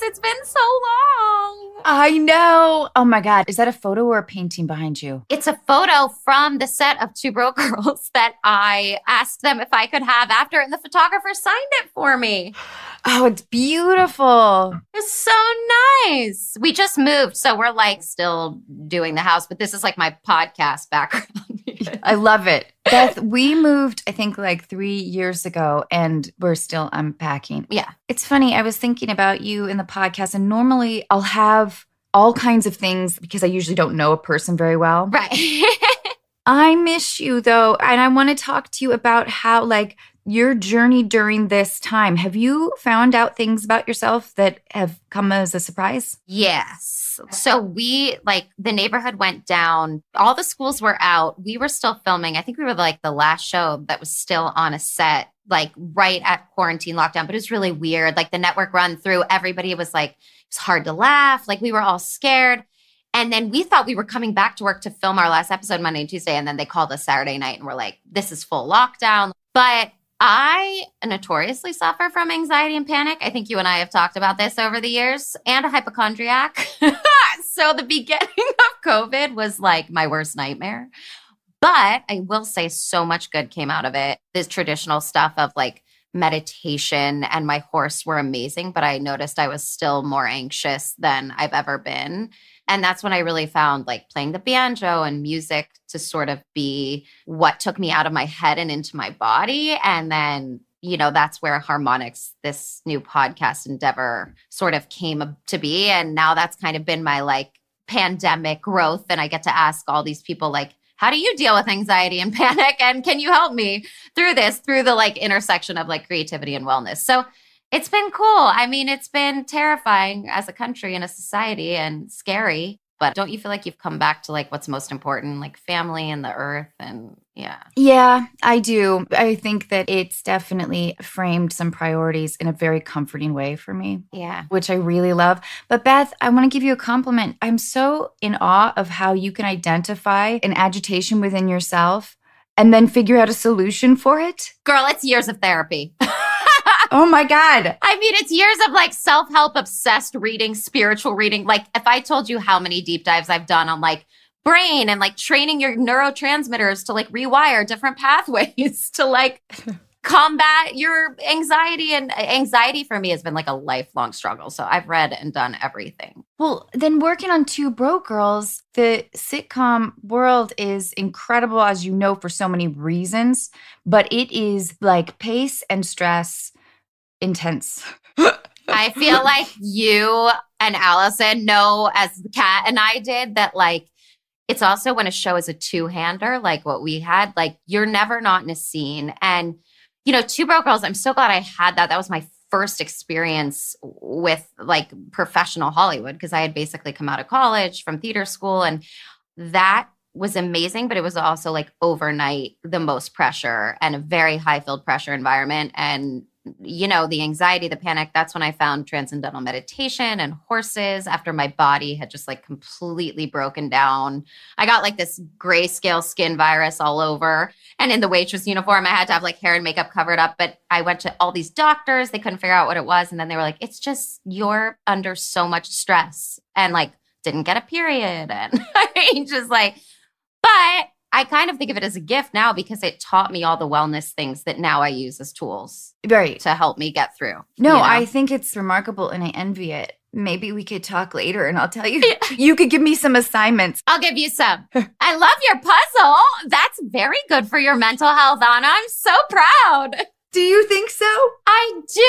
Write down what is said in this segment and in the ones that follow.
It's been so long. I know. Oh my God. Is that a photo or a painting behind you? It's a photo from the set of Two Broke Girls that I asked them if I could have after, and the photographer signed it for me. Oh, it's beautiful. It's so nice. We just moved, so we're like still doing the house, but this is like my podcast background. I love it. Beth, we moved, I think like 3 years ago, and we're still unpacking. Yeah. It's funny. I was thinking about you in the podcast, and normally I'll have all kinds of things because I usually don't know a person very well. Right. I miss you though. And I want to talk to you about how like your journey during this time. Have you found out things about yourself that have come as a surprise? Yes. So we, like, the neighborhood went down. All the schools were out. We were still filming. I think we were like the last show that was still on a set, like right at quarantine lockdown. But it was really weird. Like the network run through, everybody was like, it's hard to laugh. Like we were all scared. And then we thought we were coming back to work to film our last episode Monday and Tuesday. And then they called us Saturday night and we're like, this is full lockdown. But I notoriously suffer from anxiety and panic. I think you and I have talked about this over the years, and a hypochondriac. So the beginning of COVID was like my worst nightmare. But I will say so much good came out of it. This traditional stuff of like meditation and my horse were amazing, but I noticed I was still more anxious than I've ever been. And that's when I really found like playing the banjo and music to sort of be what took me out of my head and into my body. And then, you know, that's where Harmonics, this new podcast endeavor, sort of came to be. And now that's kind of been my like pandemic growth. And I get to ask all these people like, how do you deal with anxiety and panic? And can you help me through this, through the like intersection of like creativity and wellness? So it's been cool. I mean, it's been terrifying as a country and a society and scary. But don't you feel like you've come back to like what's most important, like family and the earth? And yeah. Yeah, I do. I think that it's definitely framed some priorities in a very comforting way for me. Yeah. Which I really love. But Beth, I want to give you a compliment. I'm so in awe of how you can identify an agitation within yourself and then figure out a solution for it. Girl, it's years of therapy. Oh my God. I mean, it's years of like self-help obsessed reading, spiritual reading. Like if I told you how many deep dives I've done on like brain and like training your neurotransmitters to like rewire different pathways to like combat your anxiety. And anxiety for me has been like a lifelong struggle. So I've read and done everything. Well, then working on Two Broke Girls, the sitcom world is incredible, as you know, for so many reasons. But it is like pace and stress intense. I feel like you and Allison know, as Kat and I did, that like it's also when a show is a two-hander, like what we had, like you're never not in a scene. And, you know, Two Broke Girls, I'm so glad I had that. That was my first experience with like professional Hollywood because I had basically come out of college from theater school, and that was amazing, but it was also like overnight the most pressure and a very high filled pressure environment. And you know, the anxiety, the panic, that's when I found transcendental meditation and horses after my body had just like completely broken down. I got like this grayscale skin virus all over. And in the waitress uniform, I had to have like hair and makeup covered up. But I went to all these doctors. They couldn't figure out what it was. And then they were like, it's just you're under so much stress and like didn't get a period. And I mean, just like, but I kind of think of it as a gift now because it taught me all the wellness things that now I use as tools to help me get through. No, you know? I think it's remarkable and I envy it. Maybe we could talk later and I'll tell you. You could give me some assignments. I'll give you some. I love your puzzle. That's very good for your mental health, Anna. I'm so proud. Do you think so? I do.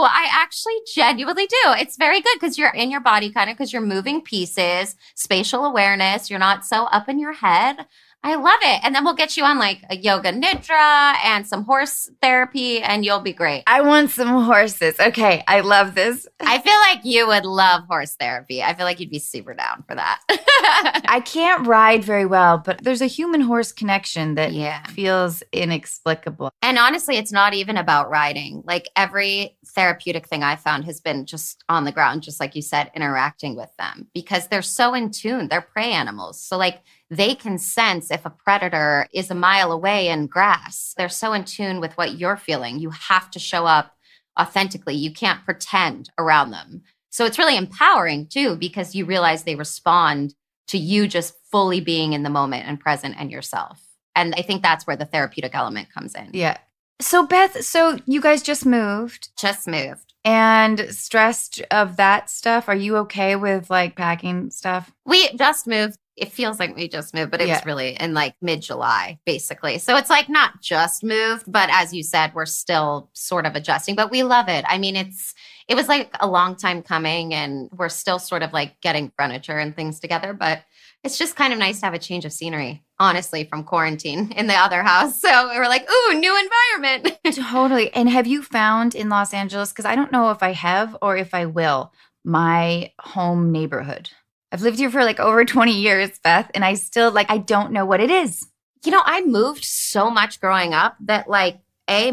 I actually genuinely do. It's very good because you're in your body kind of because you're moving pieces, spatial awareness. You're not so up in your head. I love it. And then we'll get you on like a yoga nidra and some horse therapy and you'll be great. I want some horses. Okay. I love this. I feel like you would love horse therapy. I feel like you'd be super down for that. I can't ride very well, but there's a human horse connection that feels inexplicable. And honestly, it's not even about riding. Like every therapeutic thing I found has been just on the ground, just like you said, interacting with them because they're so in tune. They're prey animals. So like they can sense if a predator is a mile away in grass. They're so in tune with what you're feeling. You have to show up authentically. You can't pretend around them. So it's really empowering too, because you realize they respond to you just fully being in the moment and present and yourself. And I think that's where the therapeutic element comes in. Yeah. So Beth, so you guys just moved. Just moved. And stressed of that stuff. Are you okay with like packing stuff? We just moved. It feels like we just moved, but it was really in like mid-July, basically. So it's like not just moved, but as you said, we're still sort of adjusting, but we love it. I mean, it was like a long time coming, and we're still sort of like getting furniture and things together, but it's just kind of nice to have a change of scenery, honestly, from quarantine in the other house. So we were like, ooh, new environment. Totally. And have you found in Los Angeles, because I don't know if I have or if I will, my home neighborhood? I've lived here for like over 20 years, Beth, and I still I don't know what it is. You know, I moved so much growing up that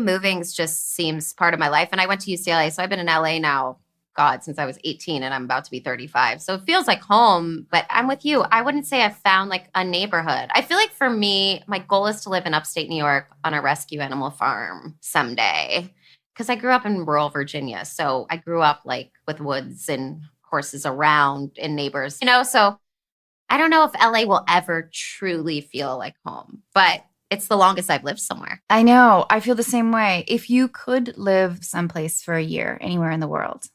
moving just seems part of my life. And I went to UCLA, so I've been in LA now, since I was 18, and I'm about to be 35. So it feels like home, but I'm with you. I wouldn't say I've found like a neighborhood. I feel like for me, my goal is to live in upstate New York on a rescue animal farm someday, because I grew up in rural Virginia. So I grew up like with woods and horses around and neighbors, so I don't know if LA will ever truly feel like home, but it's the longest I've lived somewhere. I know. I feel the same way. If you could live someplace for a year, anywhere in the world,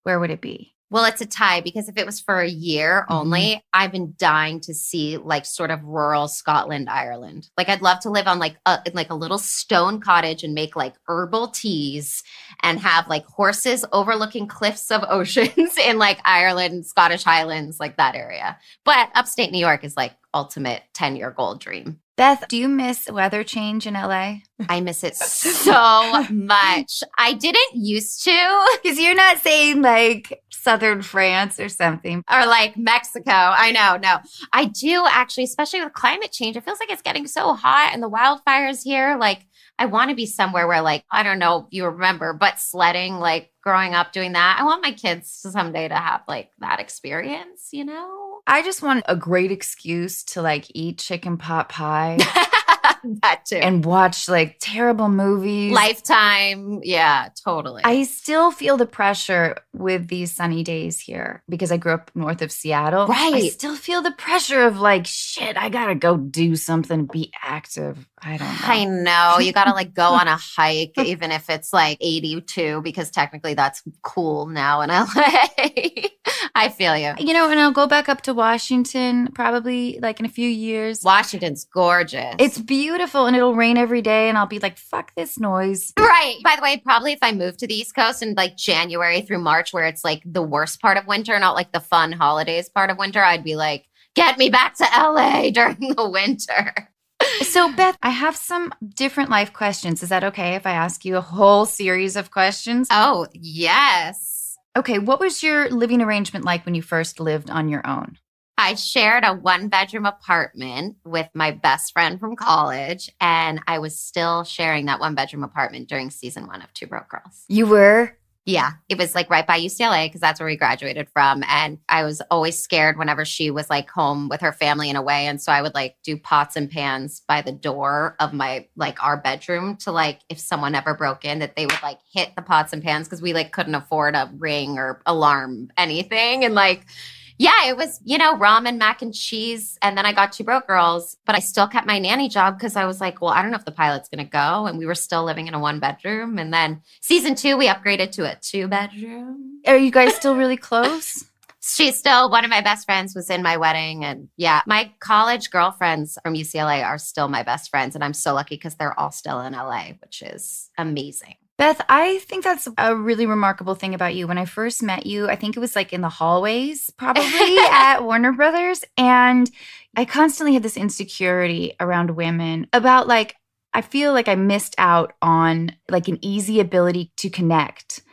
where would it be? Well, it's a tie, because if it was for a year only, I've been dying to see like sort of rural Scotland, Ireland. Like I'd love to live on like a little stone cottage and make like herbal teas and have like horses overlooking cliffs of oceans in like Ireland, Scottish Highlands, like that area. But upstate New York is like ultimate 10-year goal dream. Beth, do you miss weather change in LA? I miss it so much. I didn't used to. Because you're not saying like southern France or something. Or like Mexico. I know. No, I do actually, especially with climate change. It feels like it's getting so hot, and the wildfires here. Like I want to be somewhere where like, I don't know if you remember, but sledding, like growing up doing that. I want my kids someday to have like that experience, I just want a great excuse to like eat chicken pot pie. That too. And watch like terrible movies. Lifetime. Yeah, totally. I still feel the pressure with these sunny days here because I grew up north of Seattle. Right. I still feel the pressure of like, shit, I gotta go do something, be active. I don't know. I know. You gotta like go on a hike, even if it's like 82, because technically that's cool now in LA. I feel you. And I'll go back up to Washington probably like in a few years. Washington's gorgeous. It's beautiful, and it'll rain every day, and I'll be like, fuck this noise. Right. By the way, probably if I moved to the East Coast in like January through March, where it's like the worst part of winter, not like the fun holidays part of winter, I'd be like, get me back to LA during the winter. So, Beth, I have some different life questions. Is that okay if I ask you a whole series of questions? Oh, yes. Okay. What was your living arrangement like when you first lived on your own? I shared a 1-bedroom apartment with my best friend from college, and I was still sharing that 1-bedroom apartment during season 1 of Two Broke Girls. You were? Yeah. It was like right by UCLA, because that's where we graduated from. And I was always scared whenever she was like home with her family and away. And so I would like do pots and pans by the door of our bedroom to like, if someone ever broke in, that they would like hit the pots and pans, because we like couldn't afford a ring or alarm anything. And like, yeah, it was, ramen, mac and cheese. And then I got Two Broke Girls, but I still kept my nanny job because I was like, well, I don't know if the pilot's going to go. And we were still living in a 1-bedroom. And then season 2, we upgraded to a 2-bedroom. Are you guys still really close? She's still one of my best friends, was in my wedding. And yeah, my college girlfriends from UCLA are still my best friends. And I'm so lucky because they're all still in LA, which is amazing. Beth, I think that's a really remarkable thing about you. When I first met you, I think it was like in the hallways, probably at Warner Brothers. And I constantly had this insecurity around women about like, I feel like I missed out on like an easy ability to connect.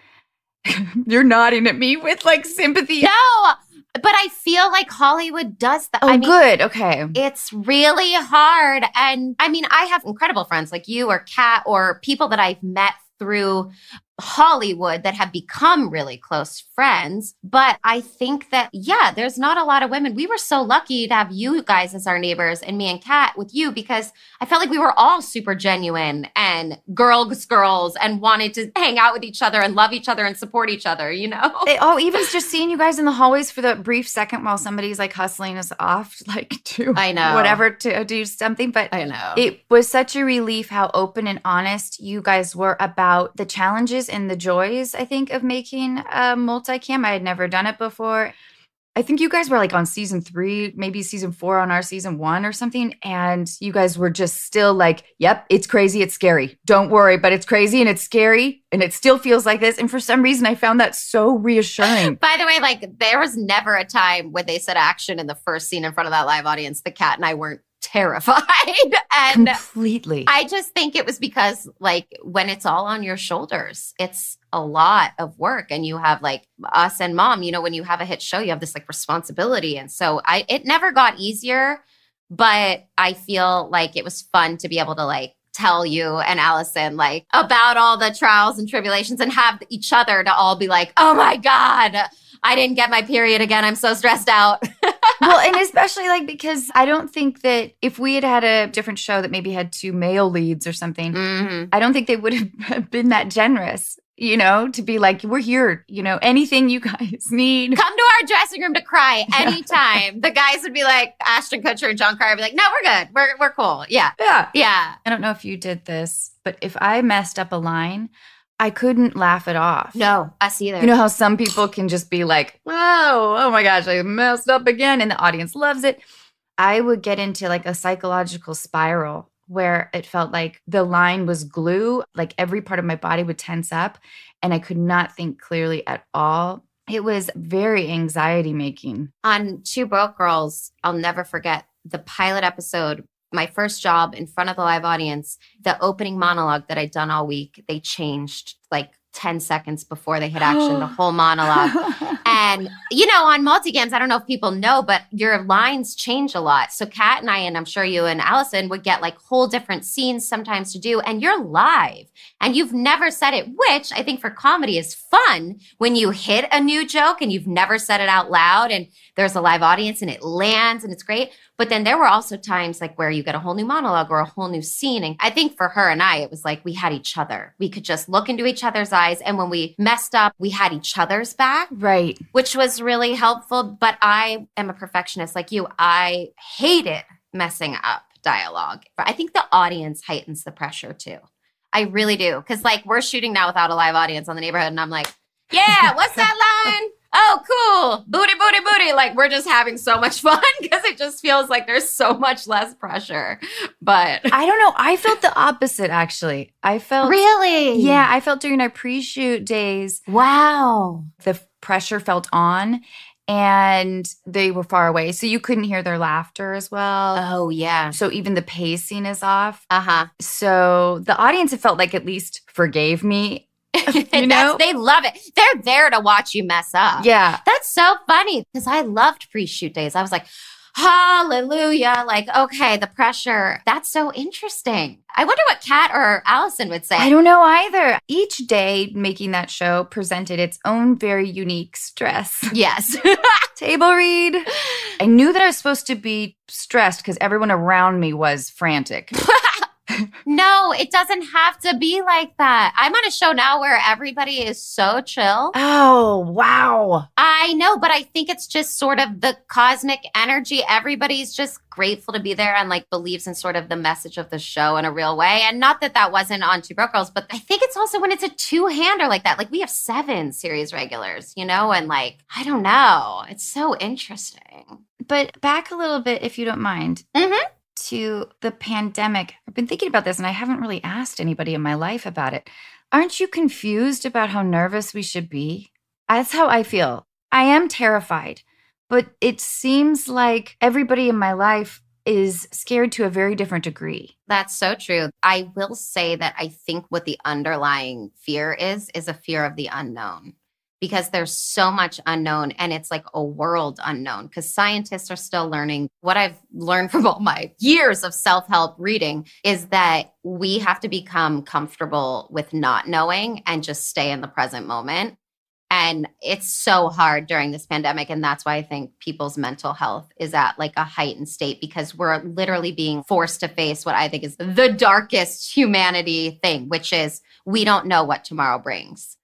You're nodding at me with like sympathy. No, but I feel like Hollywood does that. Oh, good. Okay. It's really hard. And I mean, I have incredible friends like you or Kat or people that I've met through Hollywood that have become really close friends. But I think that, yeah, there's not a lot of women. We were so lucky to have you guys as our neighbors and me and Kat with you because I felt like we were all super genuine and girls and wanted to hang out with each other and love each other and support each other, you know? Even just seeing you guys in the hallways for the brief second while somebody's like hustling us off, like to I know. whatever to do something. But I know. It was such a relief how open and honest you guys were about the challenges and the joys, I think, of making a multicam. I had never done it before. I think you guys were like on season 3, maybe season 4 on our season 1 or something. And you guys were just still like, yep, it's crazy. It's scary. Don't worry, but it's crazy and it's scary and it still feels like this. And for some reason, I found that so reassuring. By the way, like there was never a time when they said action in the first scene in front of that live audience, the Cat and I weren't terrified. And completely. I just think it was because like when it's all on your shoulders, it's a lot of work. And you have like us and Mom, you know, when you have a hit show, you have this like responsibility. And so it never got easier, but I feel like it was fun to be able to like tell you and Allison like about all the trials and tribulations and have each other to all be like, oh my God, I didn't get my period again. I'm so stressed out. Well, and especially like because I don't think that if we had had a different show that maybe had 2 male leads or something, I don't think they would have been that generous, you know, to be like, we're here, you know, anything you guys need. Come to our dressing room to cry anytime. The guys would be like, Ashton Kutcher and John Cryer would be like, no, we're good. We're cool. Yeah. I don't know if you did this, but if I messed up a line, I couldn't laugh it off. No, us either. You know how some people can just be like, whoa, oh my gosh, I messed up again. And the audience loves it. I would get into like a psychological spiral where it felt like the line was glue. Like every part of my body would tense up and I could not think clearly at all. It was very anxiety making. On Two Broke Girls, I'll never forget the pilot episode. My first job in front of the live audience, the opening monologue that I'd done all week, they changed like 10 seconds before they hit action, the whole monologue. And, you know, on multicams, I don't know if people know, but your lines change a lot. So Kat and I, and I'm sure you and Allison would get like whole different scenes sometimes to do. And you're live and you've never said it, which I think for comedy is fun when you hit a new joke and you've never said it out loud and there's a live audience and it lands and it's great. But then there were also times like where you get a whole new monologue or a whole new scene. And I think for her and I, it was like we had each other. We could just look into each other's eyes. And when we messed up, we had each other's back. Right. Which was really helpful. But I am a perfectionist like you. I hated messing up dialogue. I think the audience heightens the pressure too. I really do. Because like we're shooting now without a live audience on the neighborhood. And I'm like, yeah, what's that line? Oh, cool. Booty, booty, booty. Like we're just having so much fun because it just feels like there's so much less pressure. But I don't know. I felt the opposite, actually. I felt really? Yeah, I felt during our pre-shoot days. Wow. The pressure felt on and they were far away. So you couldn't hear their laughter as well. Oh, yeah. So even the pacing is off. Uh-huh. So the audience, it felt like at least forgave me. You know? They love it. They're there to watch you mess up. Yeah. That's so funny because I loved pre-shoot days. I was like, hallelujah. Like, okay, the pressure. That's so interesting. I wonder what Kat or Allison would say. I don't know either. Each day making that show presented its own very unique stress. Yes. Table read. I knew that I was supposed to be stressed because everyone around me was frantic. No, it doesn't have to be like that. I'm on a show now where everybody is so chill. Oh, wow. I know, but I think it's just sort of the cosmic energy. Everybody's just grateful to be there and like believes in sort of the message of the show in a real way. And not that that wasn't on Two Broke Girls, but I think it's also when it's a two-hander like that. Like we have 7 series regulars, you know, and like, I don't know. It's so interesting. But back a little bit, if you don't mind. Mm-hmm. To the pandemic. I've been thinking about this and I haven't really asked anybody in my life about it. Aren't you confused about how nervous we should be? That's how I feel. I am terrified, but it seems like everybody in my life is scared to a very different degree. That's so true. I will say that I think what the underlying fear is a fear of the unknown. because there's so much unknown and it's like a world unknown because scientists are still learning. What I've learned from all my years of self-help reading is that we have to become comfortable with not knowing and just stay in the present moment. And it's so hard during this pandemic. And that's why I think people's mental health is at like a heightened state because we're literally being forced to face what I think is the darkest humanity thing, which is we don't know what tomorrow brings.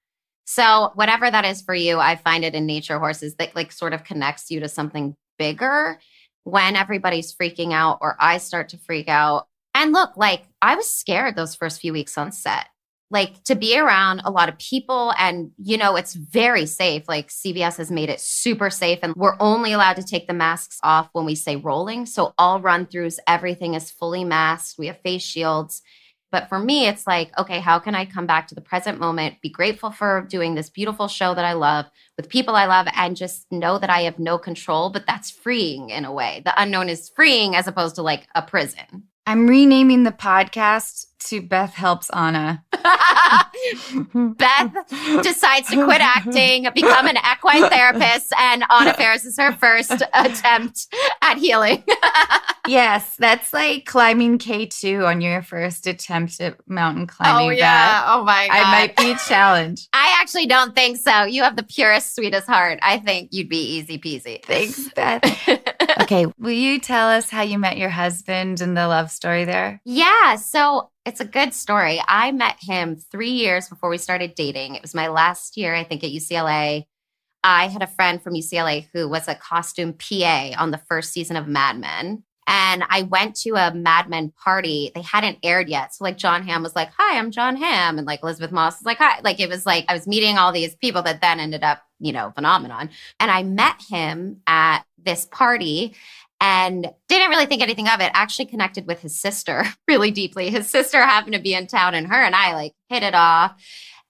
So whatever that is for you, I find it in nature horses that like sort of connects you to something bigger when everybody's freaking out or I start to freak out. And look, like I was scared those first few weeks on set. Like to be around a lot of people and, you know, it's very safe. Like CBS has made it super safe and we're only allowed to take the masks off when we say rolling. So all run throughs, everything is fully masked. We have face shields. But for me, it's like, okay, how can I come back to the present moment, be grateful for doing this beautiful show that I love with people I love and just know that I have no control, but that's freeing in a way. The unknown is freeing as opposed to like a prison. I'm renaming the podcast to Beth Helps Anna. Beth decides to quit acting, become an equine therapist, and Anna Faris is her first attempt at healing. Yes, that's like climbing K2 on your first attempt at mountain climbing. Oh, yeah. Beth. Oh, my God. I might be a challenge. I actually don't think so. You have the purest, sweetest heart. I think you'd be easy peasy. Thanks, Beth. Okay, will you tell us how you met your husband and the love story there? Yeah, so it's a good story. I met him 3 years before we started dating. It was my last year, I think, at UCLA. I had a friend from UCLA who was a costume PA on the first season of Mad Men. And I went to a Mad Men party. They hadn't aired yet. So like John Hamm was like, hi, I'm John Hamm. And like Elizabeth Moss was like, hi. Like it was like I was meeting all these people that then ended up, you know, phenomenon. And I met him at this party and didn't really think anything of it. Actually connected with his sister really deeply. His sister happened to be in town and her and I like hit it off.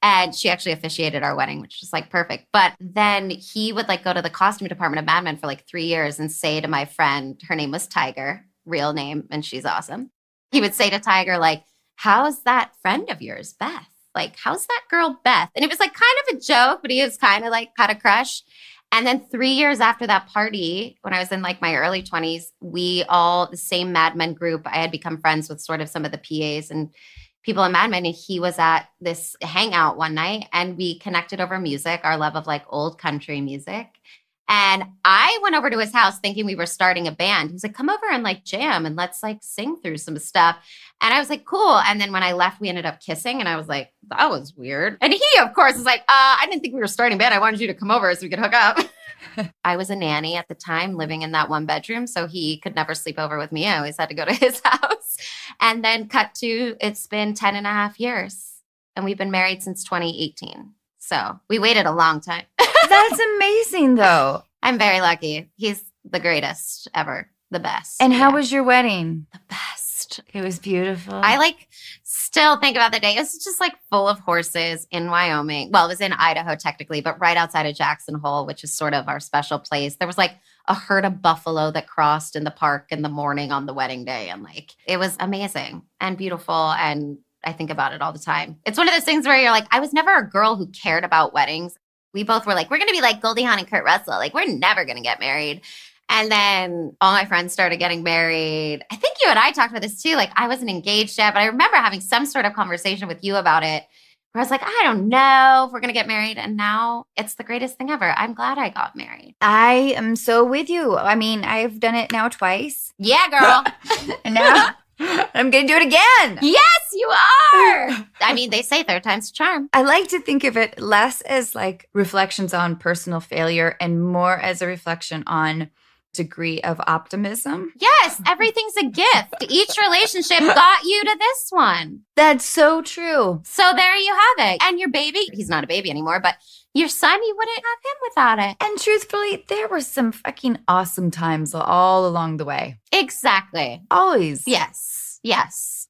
And she actually officiated our wedding, which was like perfect. But then he would like go to the costume department of Mad Men for like 3 years and say to my friend, her name was Tiger, real name, and she's awesome. He would say to Tiger, like, how's that friend of yours, Beth? Like, how's that girl, Beth? And it was like kind of a joke, but he was kind of like had a crush. And then 3 years after that party, when I was in like my early 20s, we all, the same Mad Men group, I had become friends with sort of some of the PAs and people in Mad Men, and he was at this hangout one night and we connected over music, our love of like old country music. And I went over to his house thinking we were starting a band. He was like, come over and like jam and let's like sing through some stuff. And I was like, cool. And then when I left, we ended up kissing and I was like, that was weird. And he, of course, was like, I didn't think we were starting a band. I wanted you to come over so we could hook up. I was a nanny at the time living in that one bedroom. So he could never sleep over with me. I always had to go to his house. And then cut to, it's been 10 and a half years. And we've been married since 2018. So we waited a long time. That's amazing, though. I'm very lucky. He's the greatest ever. The best. And how was your wedding? The best. It was beautiful. I like still think about the day. It was just like full of horses in Wyoming. Well, it was in Idaho technically, but right outside of Jackson Hole, which is sort of our special place. There was like a herd of buffalo that crossed in the park in the morning on the wedding day. And like, it was amazing and beautiful. And I think about it all the time. It's one of those things where you're like, I was never a girl who cared about weddings. We both were like, we're going to be like Goldie Hawn and Kurt Russell. Like, we're never going to get married. And then all my friends started getting married. I think you and I talked about this too. Like, I wasn't engaged yet, but I remember having some sort of conversation with you about it where I was like, I don't know if we're going to get married. And now it's the greatest thing ever. I'm glad I got married. I am so with you. I mean, I've done it now twice. Yeah, girl. And now I'm going to do it again. Yes, you are. I mean, they say third time's a charm. I like to think of it less as like reflections on personal failure and more as a reflection on degree of optimism. Yes, everything's a gift. Each relationship got you to this one. That's so true. So there you have it. And your baby, he's not a baby anymore, but your son, you wouldn't have him without it. And truthfully, there were some fucking awesome times all along the way. Exactly. Always. Yes. Yes.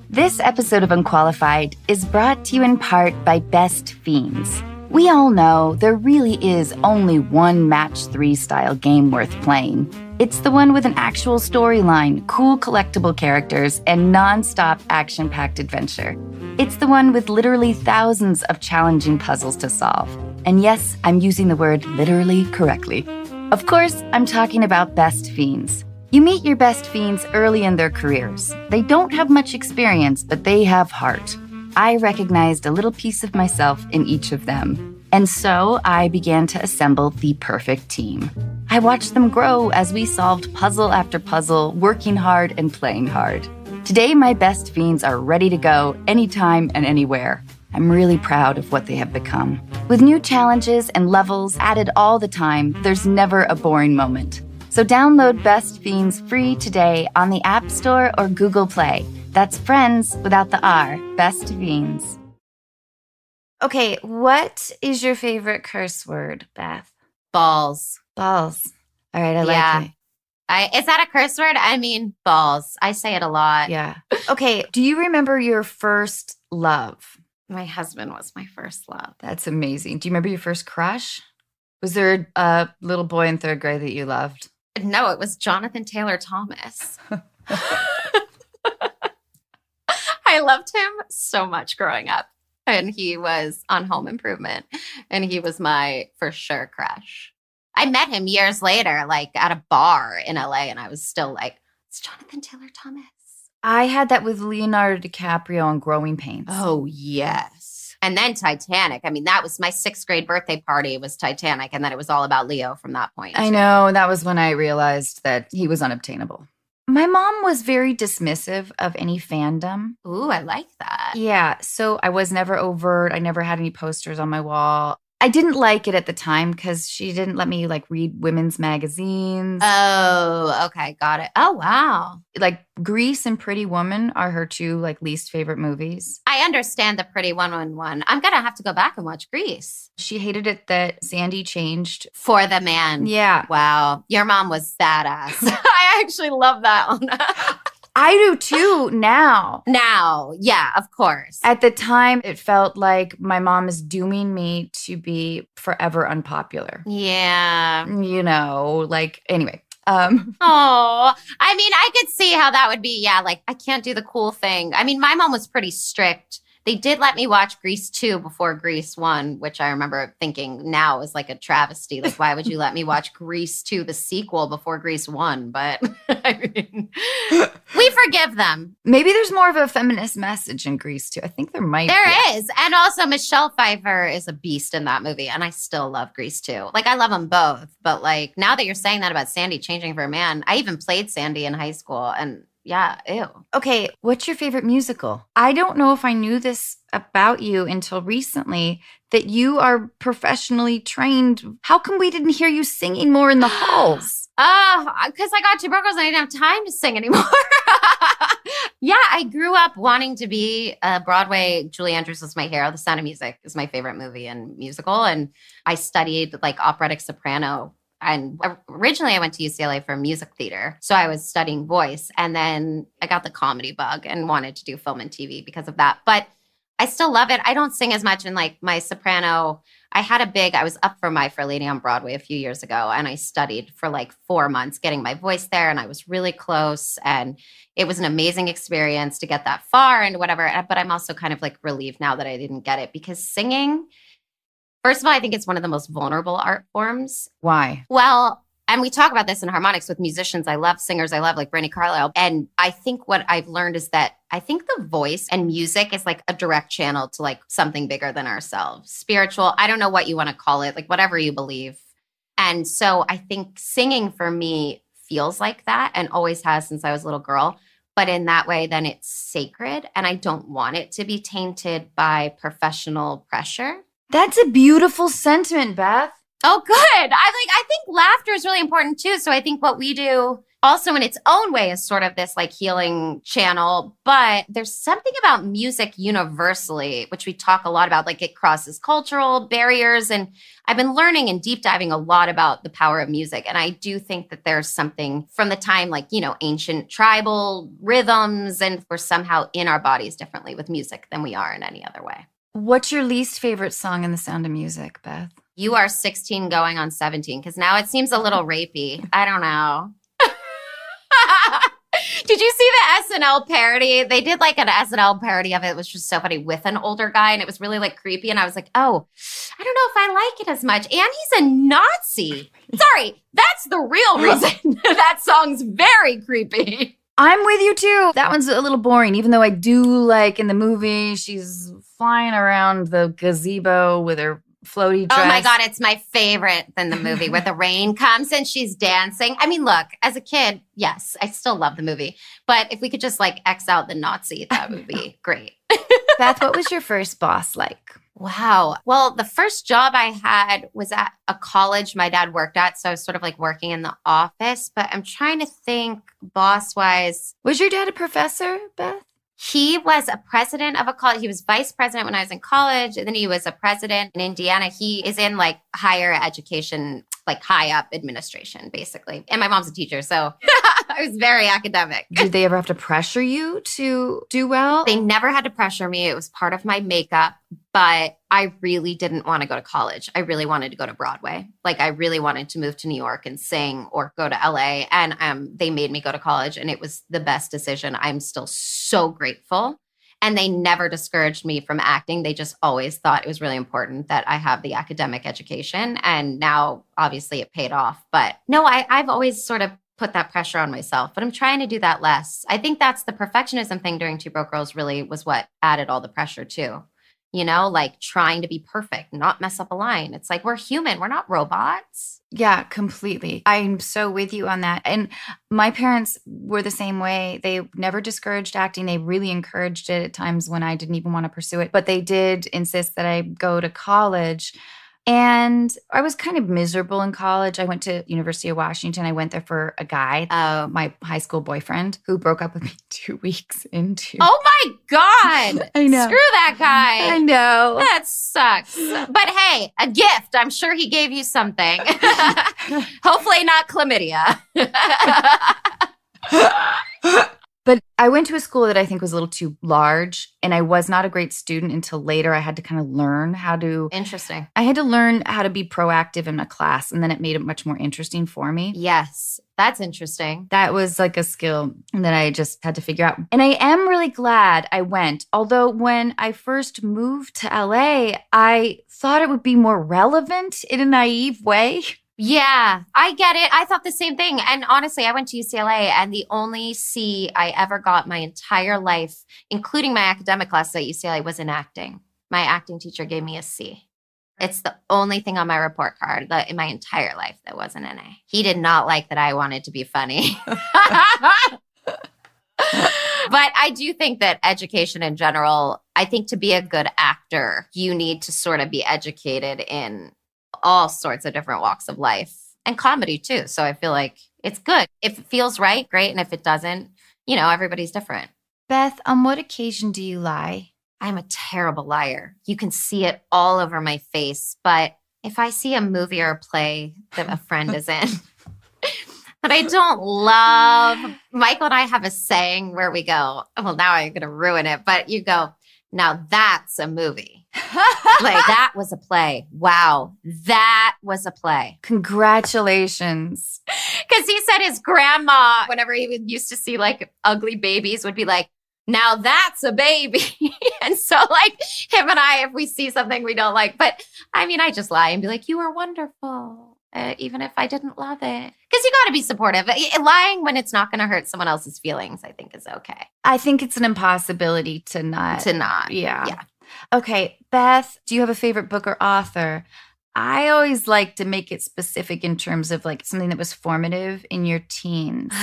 This episode of Unqualified is brought to you in part by Best Fiends. We all know there really is only one match 3 style game worth playing. It's the one with an actual storyline, cool collectible characters, and non-stop action-packed adventure. It's the one with literally thousands of challenging puzzles to solve. And yes, I'm using the word literally correctly. Of course, I'm talking about Best Fiends. You meet your best fiends early in their careers. They don't have much experience, but they have heart. I recognized a little piece of myself in each of them. And so I began to assemble the perfect team. I watched them grow as we solved puzzle after puzzle, working hard and playing hard. Today, my best fiends are ready to go anytime and anywhere. I'm really proud of what they have become. With new challenges and levels added all the time, there's never a boring moment. So download Best Fiends free today on the App Store or Google Play. That's friends without the R. Best Fiends. Okay, what is your favorite curse word, Beth? Balls. Balls. All right, I like it. Is that a curse word? I mean, balls. I say it a lot. Yeah. Okay, do you remember your first love? My husband was my first love. That's amazing. Do you remember your first crush? Was there a little boy in third grade that you loved? No, it was Jonathan Taylor Thomas. I loved him so much growing up. And he was on Home Improvement. And he was my for sure crush. I met him years later, like at a bar in LA. And I was still like, it's Jonathan Taylor Thomas. I had that with Leonardo DiCaprio on Growing Pains. Oh, yes. And then Titanic. I mean, that was my 6th grade birthday party was Titanic. And then it was all about Leo from that point. I know. That was when I realized that he was unobtainable. My mom was very dismissive of any fandom. Ooh, I like that. Yeah. So I was never overt. I never had any posters on my wall. I didn't like it at the time because she didn't let me like read women's magazines. Oh, okay. Got it. Oh, wow. Like Grease and Pretty Woman are her 2 like least favorite movies. I understand the Pretty Woman one. I'm going to have to go back and watch Grease. She hated it that Sandy changed. For the man. Yeah. Wow. Your mom was badass. I actually love that one. I do too now. Now, yeah, of course. At the time, it felt like my mom is dooming me to be forever unpopular. Yeah. You know, like, anyway. Oh, I mean, I could see how that would be. Yeah, like, I can't do the cool thing. I mean, my mom was pretty strict. They did let me watch Grease 2 before Grease 1, which I remember thinking now is like a travesty. Like, why would you let me watch Grease 2, the sequel, before Grease 1? But, I mean, we forgive them. Maybe there's more of a feminist message in Grease 2. I think there might be. There is. And also, Michelle Pfeiffer is a beast in that movie. And I still love Grease 2. Like, I love them both. But, like, now that you're saying that about Sandy changing for a man, I even played Sandy in high school. And yeah, ew. Okay, what's your favorite musical? I don't know if I knew this about you until recently, that you are professionally trained. How come we didn't hear you singing more in the halls? Because I got 2 broke girls and I didn't have time to sing anymore. Yeah, I grew up wanting to be a Broadway. Julie Andrews was my hero. The Sound of Music is my favorite movie and musical. And I studied like operatic soprano. And originally I went to UCLA for music theater. So I was studying voice. And then I got the comedy bug and wanted to do film and TV because of that. But I still love it. I don't sing as much in like my soprano. I was up for My Fair Lady on Broadway a few years ago. And I studied for like 4 months getting my voice there. And I was really close. And it was an amazing experience to get that far and whatever. But I'm also kind of like relieved now that I didn't get it because singing, first of all, I think it's one of the most vulnerable art forms. Why? Well, and we talk about this in Harmonics with musicians. I love singers. I love like Brandi Carlile. And I think what I've learned is that I think the voice and music is like a direct channel to like something bigger than ourselves. Spiritual. I don't know what you want to call it, like whatever you believe. And so I think singing for me feels like that and always has since I was a little girl. But in that way, then it's sacred. And I don't want it to be tainted by professional pressure. That's a beautiful sentiment, Beth. Oh, good. I think laughter is really important too. So I think what we do also in its own way is sort of this like healing channel. But there's something about music universally, which we talk a lot about, like it crosses cultural barriers. And I've been learning and deep diving a lot about the power of music. And I do think that there's something from the time, like, you know, ancient tribal rhythms, and we're somehow in our bodies differently with music than we are in any other way. What's your least favorite song in The Sound of Music, Beth? You Are 16 Going on 17, because now it seems a little rapey. I don't know. Did you see the SNL parody? They did like an SNL parody of it, which was so funny, with an older guy, and it was really like creepy. And I was like, oh, I don't know if I like it as much. And he's a Nazi. Sorry, that's the real reason that song's very creepy. I'm with you too. That one's a little boring, even though I do like in the movie, she's flying around the gazebo with her floaty dress. Oh my God, it's my favorite in the movie where the rain comes and she's dancing. I mean, look, as a kid, yes, I still love the movie. But if we could just like X out the Nazi, that would be great. Beth, what was your first boss like? Wow. Well, the first job I had was at a college my dad worked at. So I was sort of like working in the office. But I'm trying to think boss-wise. Was your dad a professor, Beth? He was a president of a college. He was vice president when I was in college. And then he was a president in Indiana. He is in like higher education, like high up administration, basically. And my mom's a teacher. So I was very academic. Did they ever have to pressure you to do well? They never had to pressure me. It was part of my makeup. But I really didn't want to go to college. I really wanted to go to Broadway. Like I really wanted to move to New York and sing or go to LA. And they made me go to college and it was the best decision. I'm still so grateful. And they never discouraged me from acting. They just always thought it was really important that I have the academic education. And now obviously it paid off. But no, I've always sort of put that pressure on myself, but I'm trying to do that less. I think that's the perfectionism thing during Two Broke Girls really was what added all the pressure too. You know, like trying to be perfect, not mess up a line. It's like, we're human. We're not robots. Yeah, completely. I'm so with you on that. And my parents were the same way. They never discouraged acting. They really encouraged it at times when I didn't even want to pursue it. But they did insist that I go to college. And I was kind of miserable in college. I went to University of Washington. I went there for a guy, my high school boyfriend, who broke up with me 2 weeks into. Oh my God. I know. Screw that guy. I know. That sucks. But hey, a gift. I'm sure he gave you something. Hopefully not chlamydia. But I went to a school that I think was a little too large, and I was not a great student until later. I had to kind of learn how to. Interesting. I had to learn how to be proactive in a class, and then it made it much more interesting for me. Yes, that's interesting. That was like a skill that I just had to figure out. And I am really glad I went. Although when I first moved to LA, I thought it would be more relevant in a naive way. Yeah, I get it. I thought the same thing. And honestly, I went to UCLA and the only C I ever got my entire life, including my academic classes at UCLA, was in acting. My acting teacher gave me a C. It's the only thing on my report card in my entire life that wasn't an A. He did not like that I wanted to be funny. But I do think that education in general, I think to be a good actor, you need to sort of be educated in all sorts of different walks of life and comedy too. So I feel like it's good. If it feels right, great. And if it doesn't, you know, everybody's different. Beth, on what occasion do you lie? I'm a terrible liar. You can see it all over my face. But if I see a movie or a play that a friend is in that I don't love, Michael and I have a saying where we go, well, now I'm going to ruin it. But you go, now that's a movie. Like, that was a play. Wow. That was a play. Congratulations. Because he said his grandma, whenever he used to see like ugly babies, would be like, now that's a baby. And so like him and I, if we see something we don't like, but I mean, I just lie and be like, you are wonderful. Even if I didn't love it. Because you got to be supportive. Lying when it's not going to hurt someone else's feelings, I think is okay. I think it's an impossibility to not. Yeah. Okay, Beth, do you have a favorite book or author? I always like to make it specific in terms of like something that was formative in your teens.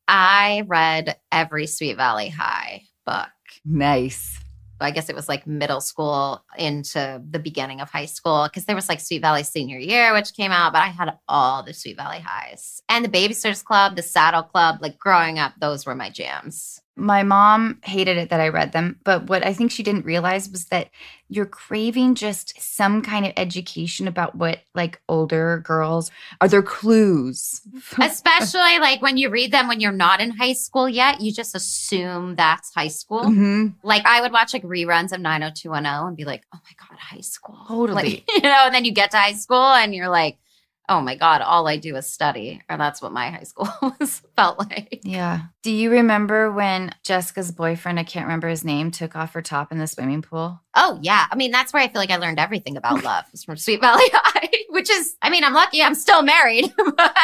I read every Sweet Valley High book. Nice. I guess it was like middle school into the beginning of high school because there was like Sweet Valley Senior Year, which came out, but I had all the Sweet Valley Highs. And the Babysitters Club, the Saddle Club, like growing up, those were my jams. My mom hated it that I read them, but what I think she didn't realize was that you're craving just some kind of education about what like older girls are, their clues. Especially like when you read them when you're not in high school yet, you just assume that's high school. Mm-hmm. Like I would watch like reruns of 90210 and be like, oh my God, high school. Totally. Like, you know, and then you get to high school and you're like, oh my God, all I do is study. Or that's what my high school felt like. Yeah. Do you remember when Jessica's boyfriend, I can't remember his name, took off her top in the swimming pool? Oh, yeah. I mean, that's where I feel like I learned everything about love. It's from Sweet Valley High, which is, I mean, I'm lucky I'm still married. But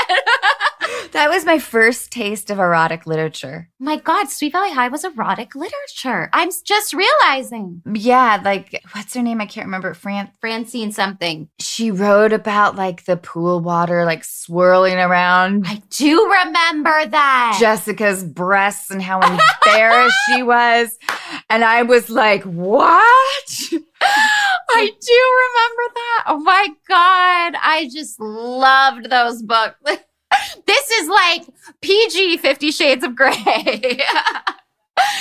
that was my first taste of erotic literature. My God, Sweet Valley High was erotic literature. I'm just realizing. Yeah, like, what's her name? I can't remember. Francine something. She wrote about like the pool water like swirling around. I do remember that. Jessica's breasts and how embarrassed she was. And I was like, what? I do remember that. Oh my God. I just loved those books. This is like PG 50 Shades of Grey.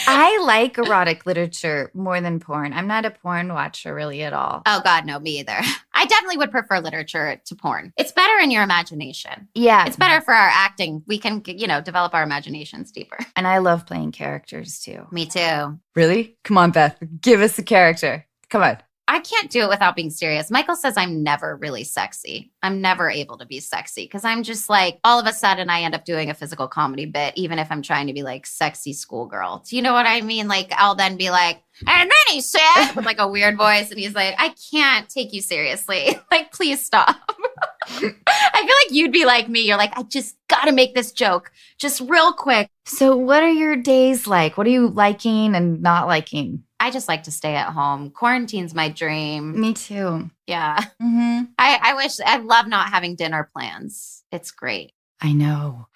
I like erotic literature more than porn. I'm not a porn watcher really at all. Oh God, no, me either. I definitely would prefer literature to porn. It's better in your imagination. Yeah. It's better for our acting. We can, develop our imaginations deeper. And I love playing characters too. Me too. Really? Come on, Beth. Give us a character. Come on. I can't do it without being serious. Michael says I'm never really sexy. I'm never able to be sexy because I'm just like, all of a sudden I end up doing a physical comedy bit, even if I'm trying to be like sexy schoolgirl. Do you know what I mean? Like, I'll then be like, and then he said, with like a weird voice, and he's like, I can't take you seriously. Like, please stop. I feel like you'd be like me. You're like, I just got to make this joke just real quick. So what are your days like? What are you liking and not liking? I just like to stay at home. Quarantine's my dream. Me too. Yeah. Mm-hmm. I love not having dinner plans. It's great. I know.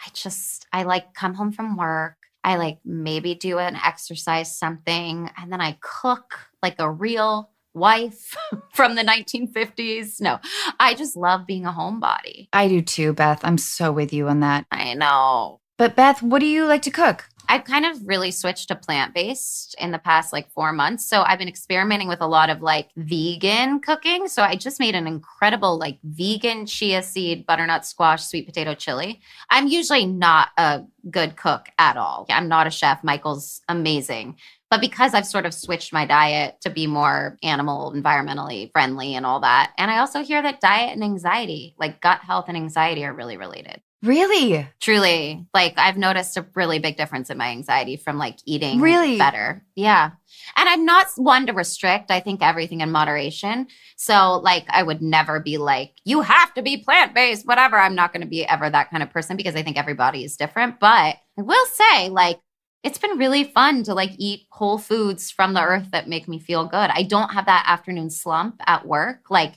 I like come home from work. I like maybe do an exercise something. And then I cook like a real wife from the 1950s. No, I just love being a homebody. I do too, Beth. I'm so with you on that. I know. But Beth, what do you like to cook? I've kind of really switched to plant-based in the past like 4 months. So I've been experimenting with a lot of like vegan cooking. So I just made an incredible like vegan chia seed, butternut squash, sweet potato chili. I'm usually not a good cook at all. I'm not a chef. Michael's amazing. But because I've sort of switched my diet to be more animal, environmentally friendly and all that. And I also hear that diet and anxiety, like gut health and anxiety are really related. Really? Truly. Like I've noticed a really big difference in my anxiety from like eating better. Yeah. And I'm not one to restrict. I think everything in moderation. So like I would never be like, you have to be plant-based, whatever. I'm not going to be ever that kind of person because I think everybody is different. But I will say like, it's been really fun to like eat whole foods from the earth that make me feel good. I don't have that afternoon slump at work. Like,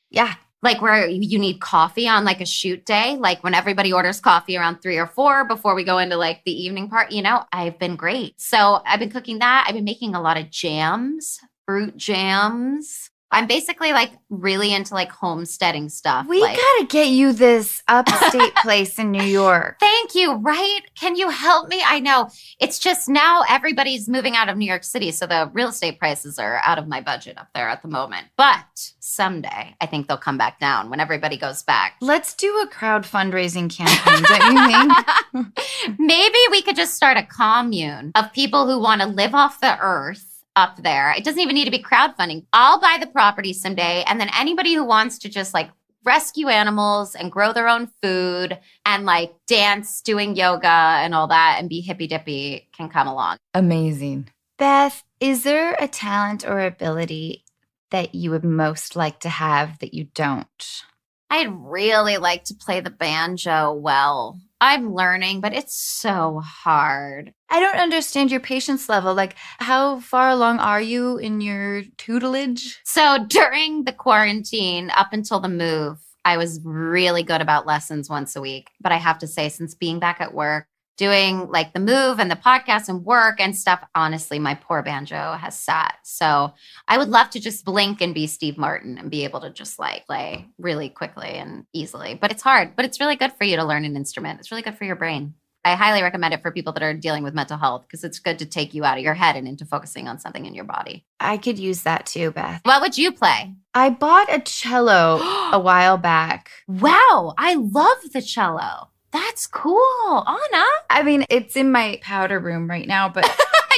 yeah. Like where you need coffee on like a shoot day, like when everybody orders coffee around 3 or 4 before we go into like the evening part, I've been great. So I've been cooking that. I've been making a lot of jams, fruit jams. I'm basically like really into like homesteading stuff. We gotta get you this upstate place in New York. Thank you, right? Can you help me? I know. It's just now everybody's moving out of New York City, so the real estate prices are out of my budget up there at the moment. But someday I think they'll come back down when everybody goes back. Let's do a crowd fundraising campaign, don't you think? Maybe we could just start a commune of people who want to live off the earth up there. It doesn't even need to be crowdfunding. I'll buy the property someday. And then anybody who wants to just like rescue animals and grow their own food and like dance, doing yoga and all that and be hippy dippy can come along. Amazing. Beth, is there a talent or ability that you would most like to have that you don't? I'd really like to play the banjo well. I'm learning, but it's so hard. I don't understand your patience level. Like, how far along are you in your tutelage? So during the quarantine, up until the move, I was really good about lessons once a week. But I have to say, since being back at work, doing like the move and the podcast and work and stuff, honestly, my poor banjo has sat. So I would love to just blink and be Steve Martin and be able to just like play really quickly and easily. But it's hard, but it's really good for you to learn an instrument. It's really good for your brain. I highly recommend it for people that are dealing with mental health because it's good to take you out of your head and into focusing on something in your body. I could use that too, Beth. What would you play? I bought a cello a while back. Wow, I love the cello. That's cool. Anna. I mean, it's in my powder room right now, but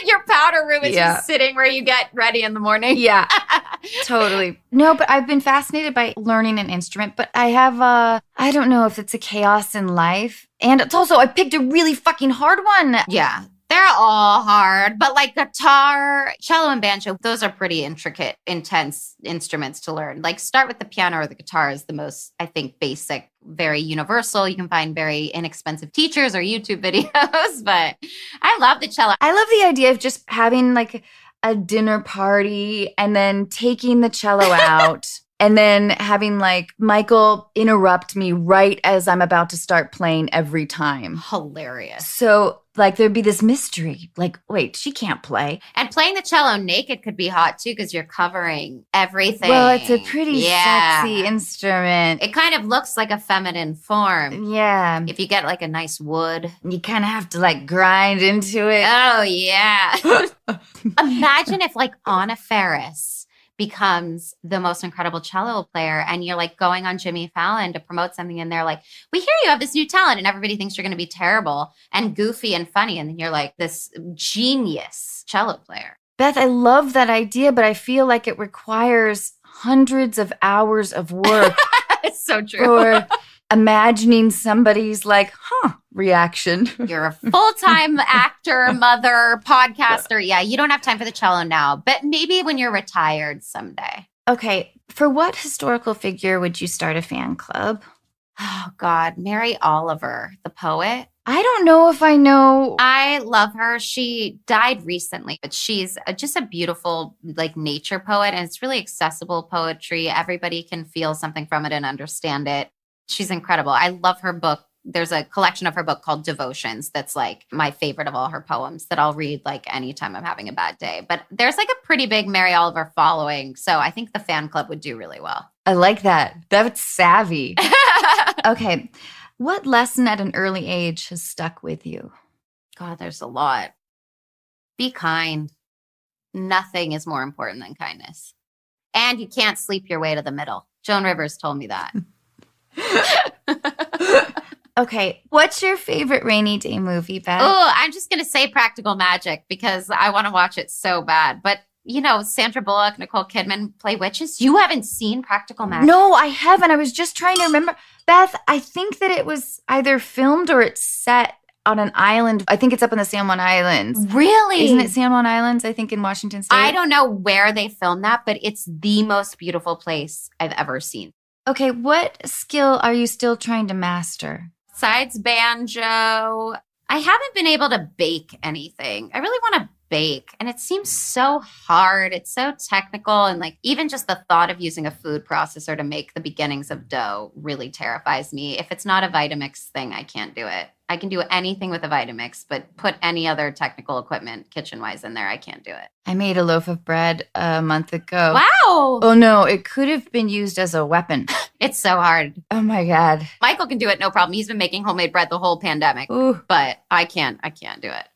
your powder room is just sitting where you get ready in the morning. Yeah. Totally. No, but I've been fascinated by learning an instrument, but I have I don't know if it's a chaos in life. And it's also, I picked a really fucking hard one. Yeah. They're all hard, but like guitar, cello, and banjo, those are pretty intricate, intense instruments to learn. Like start with the piano or the guitar is the most, I think, basic, very universal. You can find very inexpensive teachers or YouTube videos, but I love the cello. I love the idea of just having like a dinner party and then taking the cello out. And then having like Michael interrupt me right as I'm about to start playing every time. Hilarious. So like there'd be this mystery. Like, wait, she can't play. And playing the cello naked could be hot too because you're covering everything. Well, it's a pretty sexy instrument. It kind of looks like a feminine form. Yeah. If you get like a nice wood. You kind of have to like grind into it. Oh, yeah. Imagine if like Anna Faris becomes the most incredible cello player and you're like going on Jimmy Fallon to promote something and they're like, we hear you have this new talent and everybody thinks you're going to be terrible and goofy and funny. And then you're like this genius cello player. Beth, I love that idea, but I feel like it requires hundreds of hours of work. It's so true. For imagining somebody's like, reaction. You're a full-time actor, mother, podcaster. Yeah, you don't have time for the cello now, but maybe when you're retired someday. Okay, for what historical figure would you start a fan club? Oh, God, Mary Oliver, the poet. I don't know if I know. I love her. She died recently, but she's just a beautiful like nature poet, and it's really accessible poetry. Everybody can feel something from it and understand it. She's incredible. I love her book. There's a collection of her book called Devotions that's like my favorite of all her poems that I'll read like anytime I'm having a bad day. But there's like a pretty big Mary Oliver following. So I think the fan club would do really well. I like that. That's savvy. Okay. What lesson at an early age has stuck with you? God, there's a lot. Be kind. Nothing is more important than kindness. And you can't sleep your way to the middle. Joan Rivers told me that. Okay, what's your favorite rainy day movie, Beth? Oh, I'm just going to say Practical Magic because I want to watch it so bad. But, you know, Sandra Bullock, Nicole Kidman play witches. You haven't seen Practical Magic? No, I haven't. I was just trying to remember. Beth, I think that it was either filmed or it's set on an island. I think it's up in the San Juan Islands. Really? Isn't it San Juan Islands, I think, in Washington State? I don't know where they filmed that, but it's the most beautiful place I've ever seen. Okay, what skill are you still trying to master? Besides banjo, I haven't been able to bake anything. I really want to bake, and it seems so hard. It's so technical, and like even just the thought of using a food processor to make the beginnings of dough really terrifies me. If it's not a Vitamix thing, I can't do it. I can do anything with a Vitamix, but put any other technical equipment kitchen-wise in there, I can't do it. I made a loaf of bread a month ago. Wow! Oh no, it could have been used as a weapon. It's so hard. Oh my God. Michael can do it, no problem. He's been making homemade bread the whole pandemic. Ooh. But I can't do it.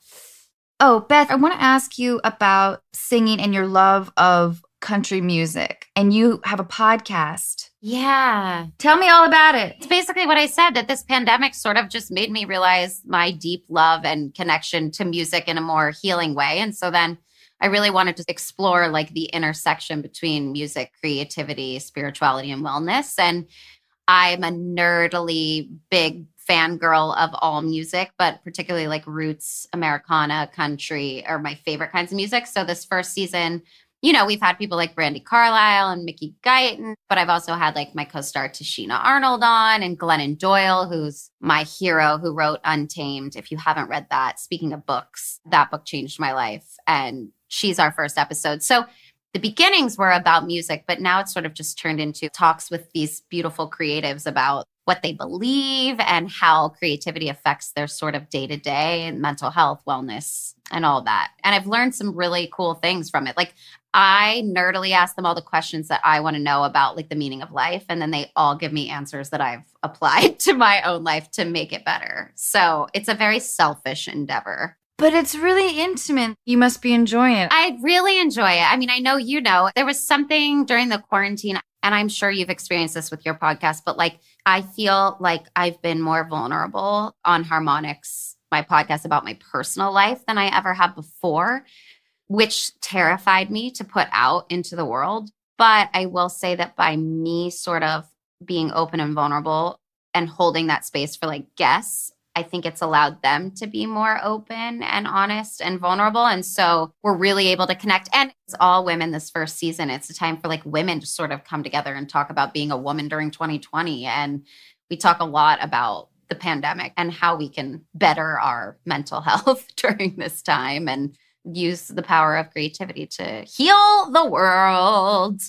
Oh, Beth, I want to ask you about singing and your love of country music. And you have a podcast. Yeah. Tell me all about it. It's basically what I said, that this pandemic sort of just made me realize my deep love and connection to music in a more healing way. And so then I really wanted to explore like the intersection between music, creativity, spirituality, and wellness. And I'm a nerdily big fangirl of all music, but particularly like roots, Americana, country are my favorite kinds of music. So this first season, you know, we've had people like Brandi Carlile and Mickey Guyton, but I've also had like my co-star Tashina Arnold on and Glennon Doyle, who's my hero, who wrote Untamed. If you haven't read that, speaking of books, that book changed my life. And she's our first episode. So the beginnings were about music, but now it's sort of just turned into talks with these beautiful creatives about what they believe and how creativity affects their sort of day-to-day and mental health, wellness, and all that. And I've learned some really cool things from it. Like I nerdily ask them all the questions that I want to know about like the meaning of life. And then they all give me answers that I've applied to my own life to make it better. So it's a very selfish endeavor. But it's really intimate. You must be enjoying it. I really enjoy it. I mean, I know you know, there was something during the quarantine, and I'm sure you've experienced this with your podcast, but like, I feel like I've been more vulnerable on Harmonics, my podcast about my personal life, than I ever have before, which terrified me to put out into the world. But I will say that by me sort of being open and vulnerable and holding that space for like guests, I think it's allowed them to be more open and honest and vulnerable. And so we're really able to connect. And it's all women this first season. It's a time for like women to sort of come together and talk about being a woman during 2020. And we talk a lot about the pandemic and how we can better our mental health during this time and use the power of creativity to heal the world.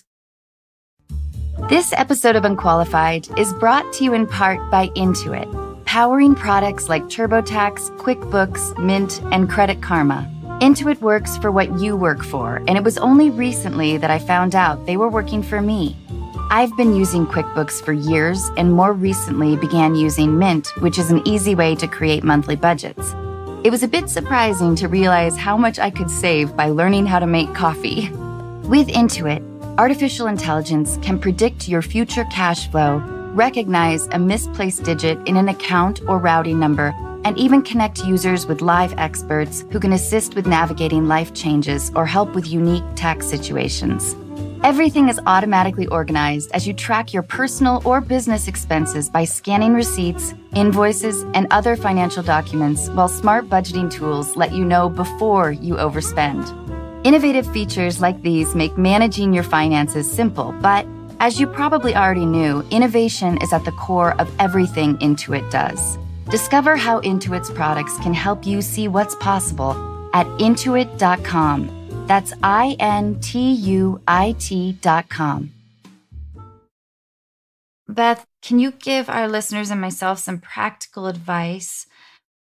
This episode of Unqualified is brought to you in part by Intuit, powering products like TurboTax, QuickBooks, Mint, and Credit Karma. Intuit works for what you work for, and it was only recently that I found out they were working for me. I've been using QuickBooks for years and more recently began using Mint, which is an easy way to create monthly budgets. It was a bit surprising to realize how much I could save by learning how to make coffee. With Intuit, artificial intelligence can predict your future cash flow, recognize a misplaced digit in an account or routing number, and even connect users with live experts who can assist with navigating life changes or help with unique tax situations. Everything is automatically organized as you track your personal or business expenses by scanning receipts, invoices, and other financial documents, while smart budgeting tools let you know before you overspend. Innovative features like these make managing your finances simple, but as you probably already knew, innovation is at the core of everything Intuit does. Discover how Intuit's products can help you see what's possible at Intuit.com. That's INTUIT.com. Beth, can you give our listeners and myself some practical advice?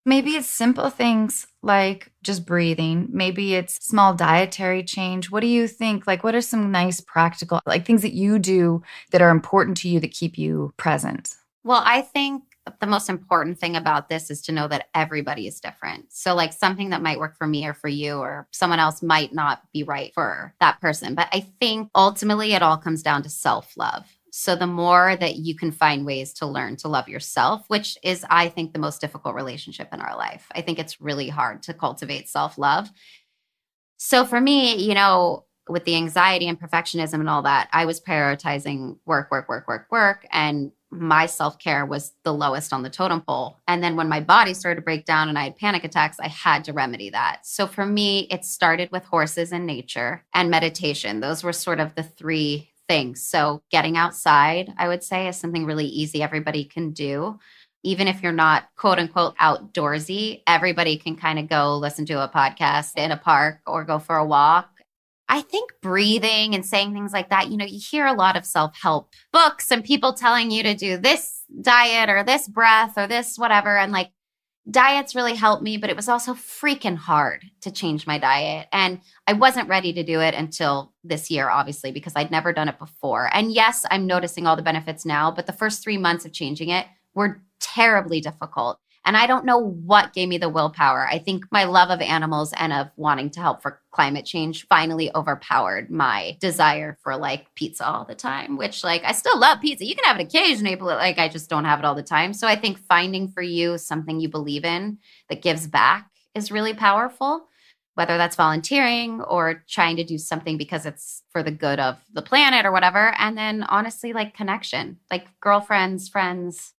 Maybe it's simple things like just breathing. Maybe it's small dietary change. What do you think? Like, what are some nice practical, like things that you do that are important to you that keep you present? Well, I think the most important thing about this is to know that everybody is different. So like something that might work for me or for you or someone else might not be right for that person. But I think ultimately it all comes down to self-love. So the more that you can find ways to learn to love yourself, which is, I think, the most difficult relationship in our life. I think it's really hard to cultivate self-love. So for me, you know, with the anxiety and perfectionism and all that, I was prioritizing work. And my self-care was the lowest on the totem pole. And then when my body started to break down and I had panic attacks, I had to remedy that. So for me, it started with horses and nature and meditation. Those were sort of the three things. So getting outside, I would say, is something really easy everybody can do. Even if you're not quote unquote outdoorsy, everybody can kind of go listen to a podcast in a park or go for a walk. I think breathing and saying things like that, you know, you hear a lot of self-help books and people telling you to do this diet or this breath or this whatever. And like diets really helped me, but it was also freaking hard to change my diet. And I wasn't ready to do it until this year, obviously, because I'd never done it before. And yes, I'm noticing all the benefits now, but the first 3 months of changing it were terribly difficult. And I don't know what gave me the willpower. I think my love of animals and of wanting to help for climate change finally overpowered my desire for like pizza all the time, which like I still love pizza. You can have it occasionally, but like I just don't have it all the time. So I think finding for you something you believe in that gives back is really powerful, whether that's volunteering or trying to do something because it's for the good of the planet or whatever. And then honestly, like connection, like girlfriends, friends,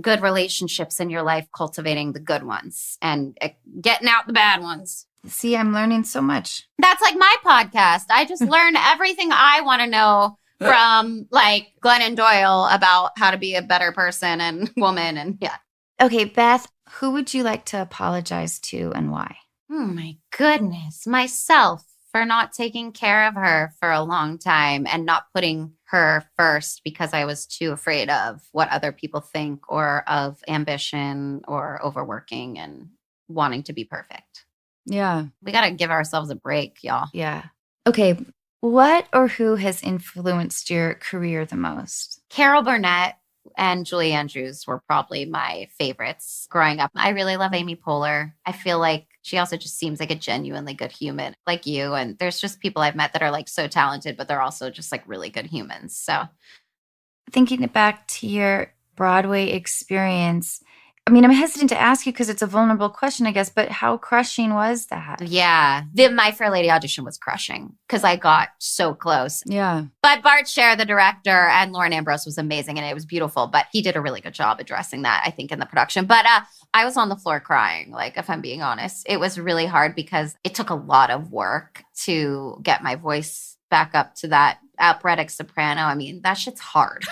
good relationships in your life, cultivating the good ones and getting out the bad ones. See, I'm learning so much. That's like my podcast. I just learn everything I want to know from like Glennon Doyle about how to be a better person and woman. And yeah. Okay, Beth, who would you like to apologize to and why? Oh my goodness. Myself, for not taking care of her for a long time and not putting her first because I was too afraid of what other people think or of ambition or overworking and wanting to be perfect. Yeah. We got to give ourselves a break, y'all. Yeah. Okay. What or who has influenced your career the most? Carol Burnett and Julie Andrews were probably my favorites growing up. I really love Amy Poehler. I feel like she also just seems like a genuinely good human like you. And there's just people I've met that are like so talented, but they're also just like really good humans. So thinking back to your Broadway experience, I mean, I'm hesitant to ask you because it's a vulnerable question, I guess, but how crushing was that? Yeah. The My Fair Lady audition was crushing because I got so close. Yeah. But Bart Scher, the director, and Lauren Ambrose was amazing and it was beautiful. But he did a really good job addressing that, I think, in the production. But I was on the floor crying, like, if I'm being honest. It was really hard because it took a lot of work to get my voice back up to that operatic soprano. I mean, that shit's hard.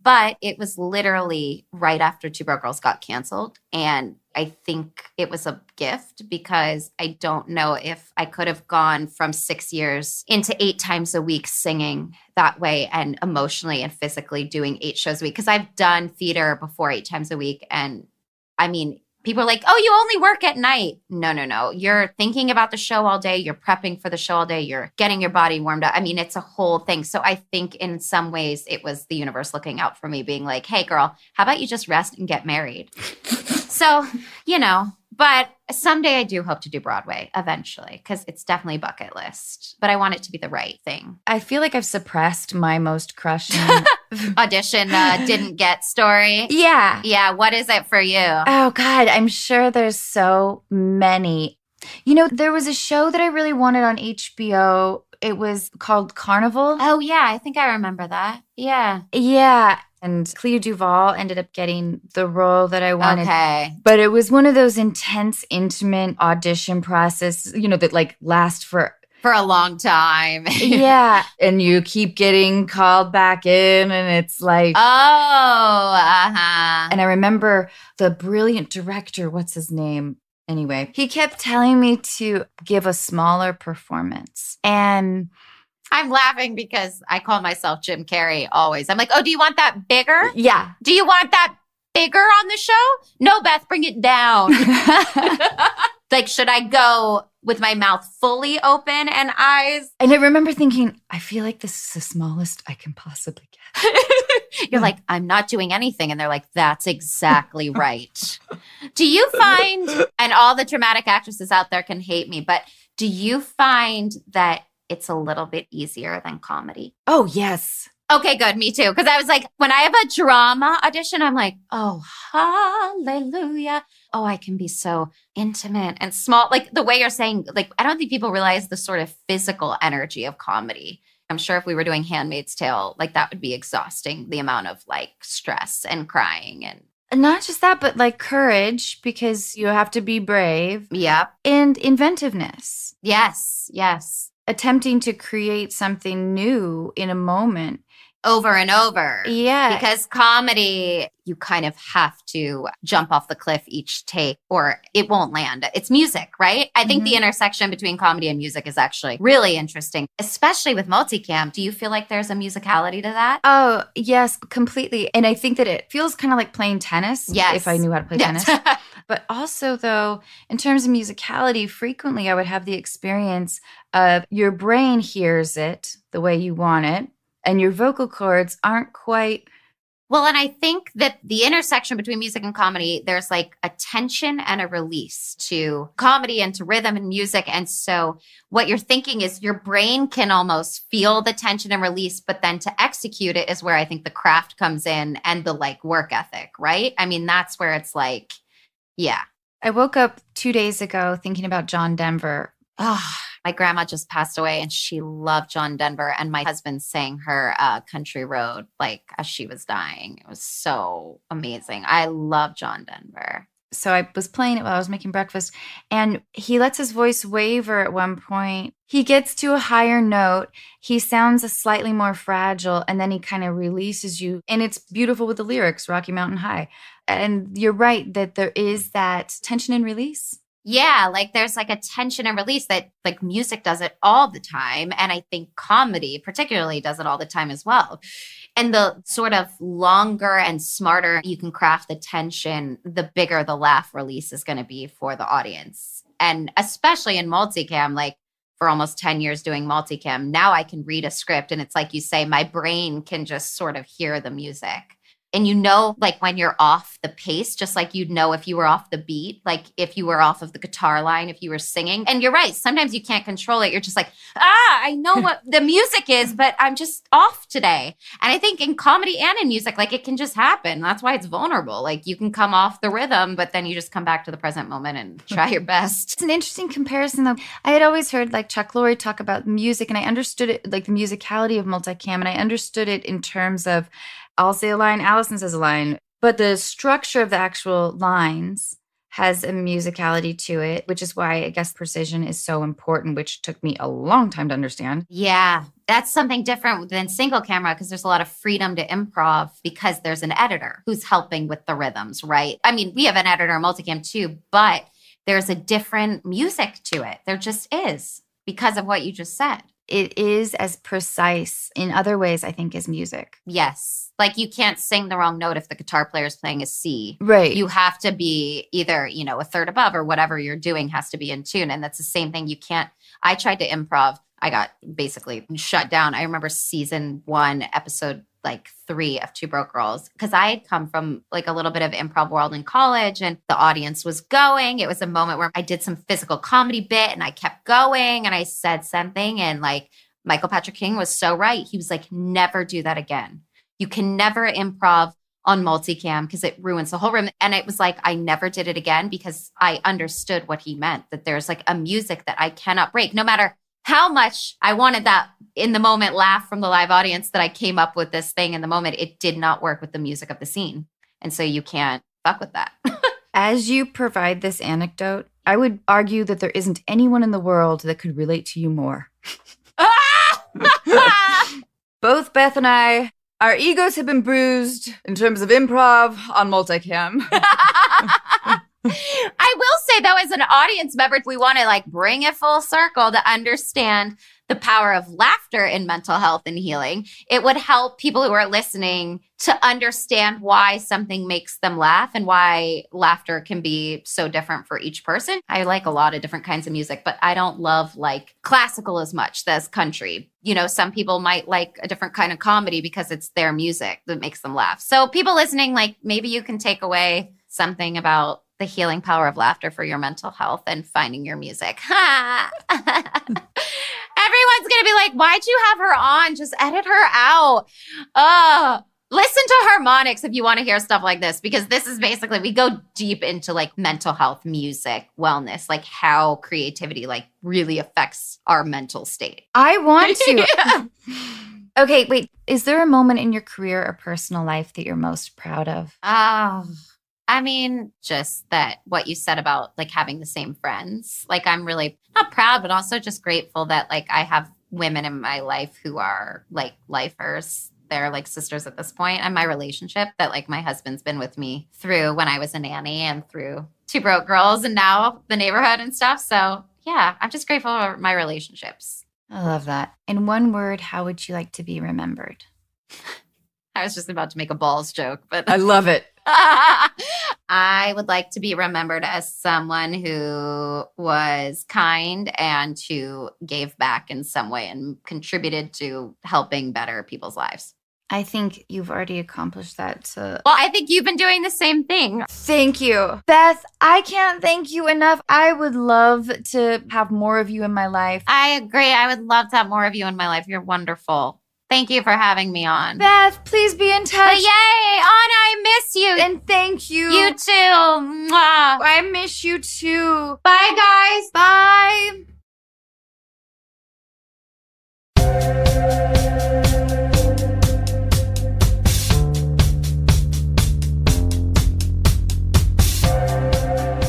But it was literally right after Two Broke Girls got canceled. And I think it was a gift because I don't know if I could have gone from 6 years into 8 times a week singing that way and emotionally and physically doing 8 shows a week. Because I've done theater before 8 times a week. And I mean, people are like, oh, you only work at night. No. You're thinking about the show all day. You're prepping for the show all day. You're getting your body warmed up. I mean, it's a whole thing. So I think in some ways it was the universe looking out for me, being like, hey, girl, how about you just rest and get married? So, but someday I do hope to do Broadway eventually because it's definitely bucket list. But I want it to be the right thing. I feel like I've suppressed my most crushing audition didn't get story. Yeah. Yeah. What is it for you? Oh, God. I'm sure there's so many. There was a show that I really wanted on HBO. It was called Carnival. Oh, yeah. I think I remember that. Yeah. Yeah. And Clea Duvall ended up getting the role that I wanted. Okay. But it was one of those intense, intimate audition processes, that like last for a long time. Yeah. And you keep getting called back in and it's like. Oh, uh-huh. And I remember the brilliant director, what's his name? Anyway, he kept telling me to give a smaller performance. And I'm laughing because I call myself Jim Carrey always. I'm like, oh, do you want that bigger? Yeah. Do you want that bigger on the show? No, Beth, bring it down. Like, should I go with my mouth fully open and eyes? And I remember thinking, I feel like this is the smallest I can possibly get. You're like, I'm not doing anything. And they're like, that's exactly right. Do you find, and all the dramatic actresses out there can hate me, but do you find that it's a little bit easier than comedy? Oh, yes. Okay, good. Me too. Because I was like, when I have a drama audition, I'm like, oh, hallelujah. Oh, I can be so intimate and small. Like the way you're saying, like, I don't think people realize the sort of physical energy of comedy. I'm sure if we were doing Handmaid's Tale, like that would be exhausting, the amount of like stress and crying and not just that, but like courage, because you have to be brave. Yep. And inventiveness. Yes. Attempting to create something new in a moment. Over and over. Yeah. Because comedy, you kind of have to jump off the cliff each take or it won't land. It's music, right? I think the intersection between comedy and music is actually really interesting, especially with multicam. Do you feel like there's a musicality to that? Oh, yes, completely. And I think that it feels kind of like playing tennis. Yes. If I knew how to play tennis. But also, though, in terms of musicality, frequently I would have the experience of your brain hears it the way you want it. And your vocal cords aren't quite. Well, and I think that the intersection between music and comedy, there's like a tension and a release to comedy and to rhythm and music. And so what you're thinking is your brain can almost feel the tension and release, but then to execute it is where I think the craft comes in and the like work ethic, right? I mean, that's where it's like, yeah. I woke up 2 days ago thinking about John Denver. Oh, my grandma just passed away and she loved John Denver. And my husband sang her Country Road like as she was dying. It was so amazing. I love John Denver. So I was playing it while I was making breakfast and he lets his voice waver at one point. He gets to a higher note. He sounds a slightly more fragile and then he kind of releases you. And it's beautiful with the lyrics, Rocky Mountain High. And you're right that there is that tension and release. Yeah, like there's like a tension and release that like music does it all the time. And I think comedy particularly does it all the time as well. And the sort of longer and smarter you can craft the tension, the bigger the laugh release is going to be for the audience. And especially in multicam, like for almost 10 years doing multicam, now I can read a script and it's like you say, my brain can just sort of hear the music. And you know, like when you're off the pace, just like you'd know if you were off the beat, like if you were off of the guitar line, if you were singing. And you're right. Sometimes you can't control it. You're just like, I know what the music is, but I'm just off today. And I think in comedy and in music, like it can just happen. That's why it's vulnerable. Like you can come off the rhythm, but then you just come back to the present moment and try your best. It's an interesting comparison, though. I had always heard like Chuck Lorre talk about music, and I understood it, like the musicality of multicam, and I understood it in terms of I'll say a line, Allison says a line, but the structure of the actual lines has a musicality to it, which is why I guess precision is so important, which took me a long time to understand. Yeah, that's something different than single camera because there's a lot of freedom to improv because there's an editor who's helping with the rhythms, right? I mean, we have an editor in multicam too, but there's a different music to it. There just is because of what you just said. It is as precise in other ways, I think, as music. Yes. Like you can't sing the wrong note if the guitar player is playing a C. Right. You have to be either, you know, a third above or whatever you're doing has to be in tune. And that's the same thing. You can't. I tried to improv. I got basically shut down. I remember season 1, episode like 3 of Two Broke Girls, because I had come from like a little bit of improv world in college and the audience was going. It was a moment where I did some physical comedy bit and I kept going and I said something and like Michael Patrick King was so right. He was like, never do that again. You can never improv on multicam because it ruins the whole room. And it was like, I never did it again because I understood what he meant, that there's like a music that I cannot break, no matter how much I wanted that in the moment laugh from the live audience that I came up with this thing in the moment. It did not work with the music of the scene. And so you can't fuck with that. As you provide this anecdote, I would argue that there isn't anyone in the world that could relate to you more. Both Beth and I, our egos have been bruised in terms of improv on multicam. I will say, though, as an audience member, we want to like bring it full circle to understand the power of laughter in mental health and healing. It would help people who are listening to understand why something makes them laugh and why laughter can be so different for each person. I like a lot of different kinds of music, but I don't love like classical as much as country. You know, some people might like a different kind of comedy because it's their music that makes them laugh. So people listening, like maybe you can take away something about the healing power of laughter for your mental health and finding your music. Everyone's going to be like, why'd you have her on? Just edit her out. Listen to Harmonics if you want to hear stuff like this, because this is basically, we go deep into like mental health, music, wellness, like how creativity like really affects our mental state. I want to. Yeah. Okay, wait. Is there a moment in your career or personal life that you're most proud of? I mean, just that what you said about like having the same friends. Like I'm really not proud, but also just grateful that like I have women in my life who are like lifers. They're like sisters at this point. And my relationship that like my husband's been with me through when I was a nanny and through Two Broke Girls and now the neighborhood and stuff. So yeah, I'm just grateful for my relationships. I love that. In one word, how would you like to be remembered? I was just about to make a balls joke, but I love it. I would like to be remembered as someone who was kind and who gave back in some way and contributed to helping better people's lives. I think you've already accomplished that. Well, I think you've been doing the same thing. Thank you. Beth, I can't thank you enough. I would love to have more of you in my life. I agree. I would love to have more of you in my life. You're wonderful. Thank you for having me on. Beth, please be in touch. But yay, Anna, I miss you. And thank you. You too. Mwah. I miss you too. Bye, guys. Bye.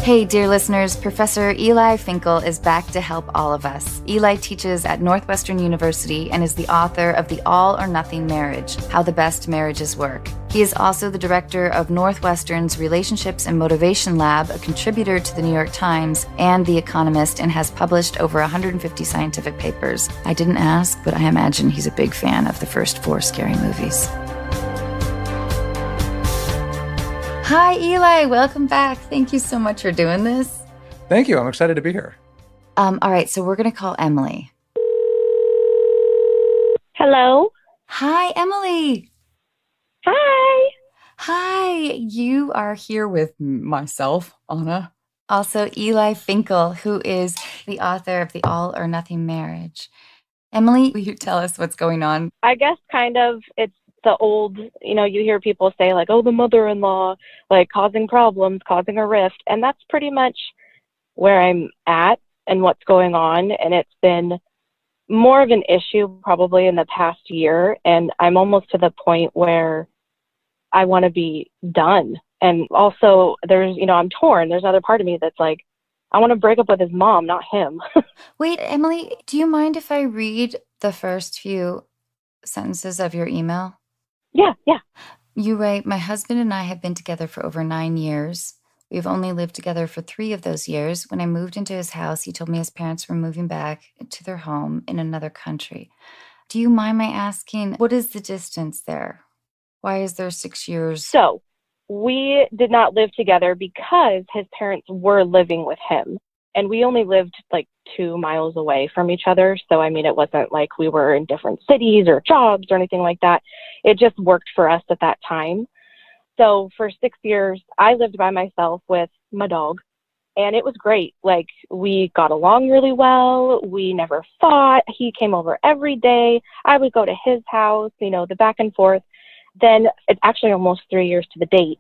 Hey, dear listeners, Professor Eli Finkel is back to help all of us. Eli teaches at Northwestern University and is the author of The All or Nothing Marriage, How the Best Marriages Work. He is also the director of Northwestern's Relationships and Motivation Lab, a contributor to the New York Times and The Economist, and has published over 150 scientific papers. I didn't ask, but I imagine he's a big fan of the first 4 Scary Movies. Hi, Eli. Welcome back. Thank you so much for doing this. Thank you. I'm excited to be here. All right, so we're going to call Emily. Hello. Hi, Emily. Hi. Hi, you are here with myself, Anna. Also, Eli Finkel, who is the author of The All or Nothing Marriage. Emily, will you tell us what's going on? I guess kind of it's the old, you hear people say like, oh, the mother-in-law, like causing problems, causing a rift. And that's pretty much where I'm at and what's going on. And it's been more of an issue probably in the past year. And I'm almost to the point where I want to be done. And also there's, I'm torn. There's another part of me that's like, I want to break up with his mom, not him. Wait, Emily, do you mind if I read the first few sentences of your email? Yeah. You write, my husband and I have been together for over 9 years. We've only lived together for 3 of those years. When I moved into his house, he told me his parents were moving back to their home in another country. Do you mind my asking, what is the distance there? Why is there 6 years? So we did not live together because his parents were living with him. And we only lived like 2 miles away from each other. So, it wasn't like we were in different cities or jobs or anything like that. It just worked for us at that time. So for 6 years, I lived by myself with my dog. And it was great. Like, we got along really well. We never fought. He came over every day. I would go to his house, the back and forth. Then it's actually almost 3 years to the date.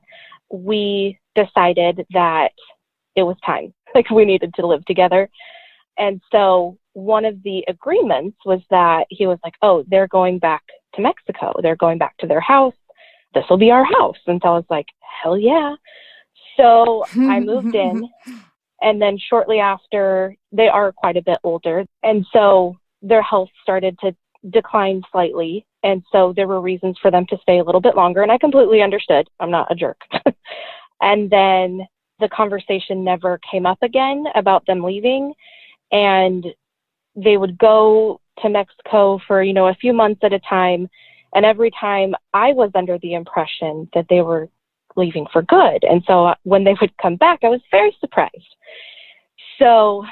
We decided that it was time. Like, we needed to live together. And so one of the agreements was that he was like, oh, they're going back to Mexico. They're going back to their house. This will be our house. And so I was like, hell yeah. So I moved in. And then shortly after, they are quite a bit older. And so their health started to decline slightly. And so there were reasons for them to stay a little bit longer. And I completely understood. I'm not a jerk. And then the conversation never came up again about them leaving. And they would go to Mexico for, a few months at a time. And every time I was under the impression that they were leaving for good. And so when they would come back, I was very surprised. So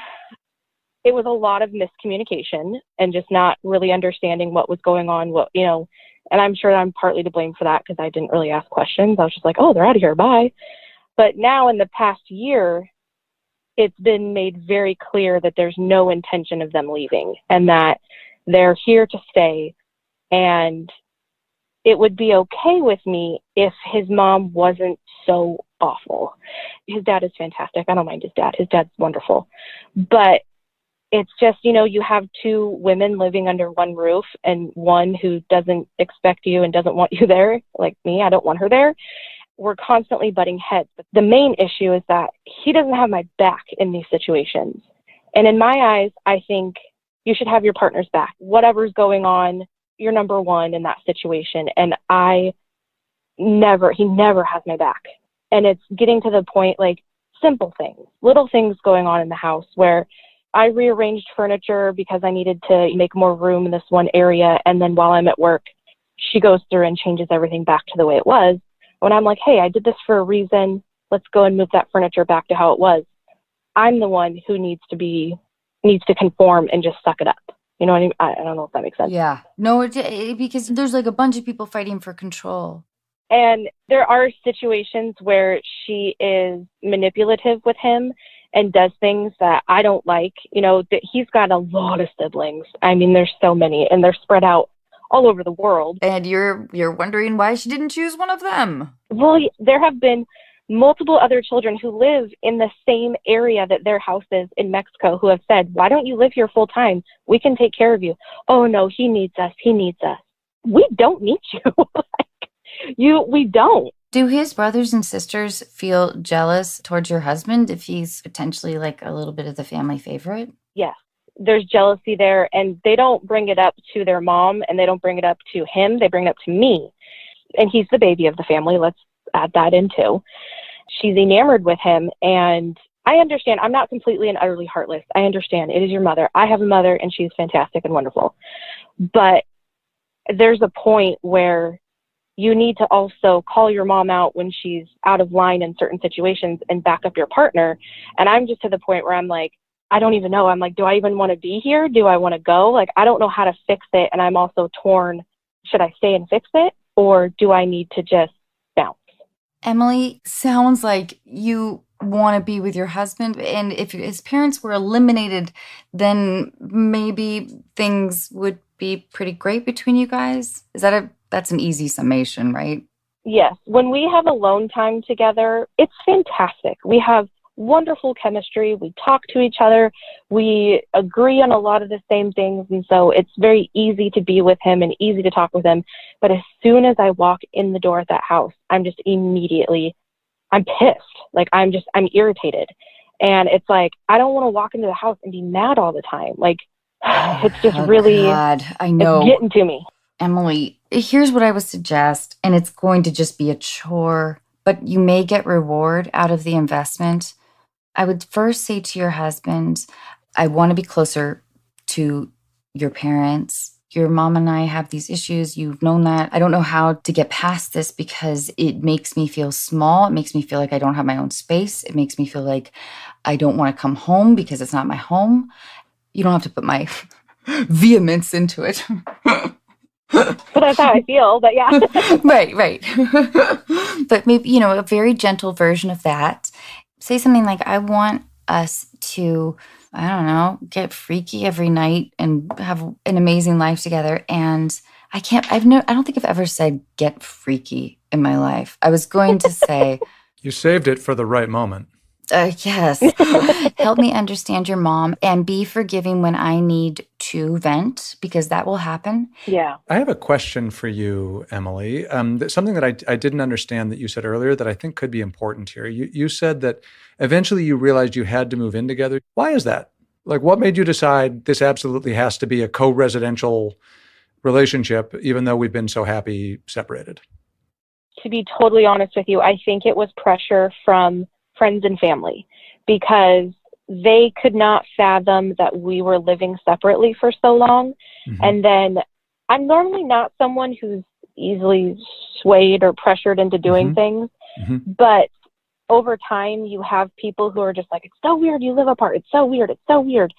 it was a lot of miscommunication and just not really understanding what was going on, and I'm sure I'm partly to blame for that because I didn't really ask questions. I was just like, oh, they're out of here. Bye. But now in the past year, it's been made very clear that there's no intention of them leaving and that they're here to stay. And it would be okay with me if his mom wasn't so awful. His dad is fantastic. I don't mind his dad. His dad's wonderful. But it's just, you have 2 women living under one roof and one who doesn't expect you and doesn't want you there. Like me, I don't want her there. We're constantly butting heads. But the main issue is that he doesn't have my back in these situations. And in my eyes, I think you should have your partner's back. Whatever's going on, you're number one in that situation. And he never has my back. And it's getting to the point, like simple things, little things going on in the house where I rearranged furniture because I needed to make more room in this one area. And then while I'm at work, she goes through and changes everything back to the way it was. When I'm like, hey, I did this for a reason. Let's go and move that furniture back to how it was. I'm the one who needs to conform and just suck it up. You know what I mean? I don't know if that makes sense. Yeah. No, because there's like a bunch of people fighting for control. And there are situations where she is manipulative with him and does things that I don't like. That he's got a lot of siblings. There's so many, and they're spread out all over the world. And you're wondering why she didn't choose one of them. Well, there have been multiple other children who live in the same area that their house is in Mexico who have said, why don't you live here full time? We can take care of you. Oh no, he needs us. He needs us. We don't need you. We don't. Do his brothers and sisters feel jealous towards your husband if he's potentially like a little bit of the family favorite? Yes. There's jealousy there, and they don't bring it up to their mom, and they don't bring it up to him. They bring it up to me. And he's the baby of the family. Let's add that in too. She's enamored with him, and I understand. I'm not completely and utterly heartless. I understand. It is your mother. I have a mother, and she's fantastic and wonderful. But there's a point where you need to also call your mom out when she's out of line in certain situations and back up your partner. And I'm just to the point where I'm like, I don't even know. I'm like, do I even want to be here? Do I want to go? Like, I don't know how to fix it. And I'm also torn. Should I stay and fix it? Or do I need to just bounce? Emily, sounds like you want to be with your husband. And if his parents were eliminated, then maybe things would be pretty great between you guys. That's an easy summation, right? Yes. When we have alone time together, it's fantastic. We have wonderful chemistry. We talk to each other. We agree on a lot of the same things. And so it's very easy to be with him and easy to talk with him. But as soon as I walk in the door at that house, I'm pissed. Like, I'm irritated. And it's like, I don't want to walk into the house and be mad all the time. Like, it's just really, God, I know. It's getting to me. Emily, here's what I would suggest, and it's going to just be a chore, but you may get reward out of the investment. I would first say to your husband, I want to be closer to your parents. Your mom and I have these issues. You've known that. I don't know how to get past this because it makes me feel small. It makes me feel like I don't have my own space. It makes me feel like I don't want to come home because it's not my home. You don't have to put my vehemence into it. But that's how I feel, but yeah. Right. But maybe, a very gentle version of that. Say something like, I want us to, I don't know, get freaky every night and have an amazing life together. And I don't think I've ever said get freaky in my life. I was going to say. You saved it for the right moment. Yes. Help me understand your mom and be forgiving when I need to vent, because that will happen. Yeah. I have a question for you, Emily. Something that I didn't understand that you said earlier that I think could be important here. You said that eventually you realized you had to move in together. Why is that? Like, what made you decide this absolutely has to be a co-residential relationship, even though we've been so happy separated? To be totally honest with you, I think it was pressure from friends and family, because they could not fathom that we were living separately for so long. Mm-hmm. And then I'm normally not someone who's easily swayed or pressured into doing things. Mm-hmm. But over time, you have people who are just like, it's so weird you live apart. It's so weird. It's so weird.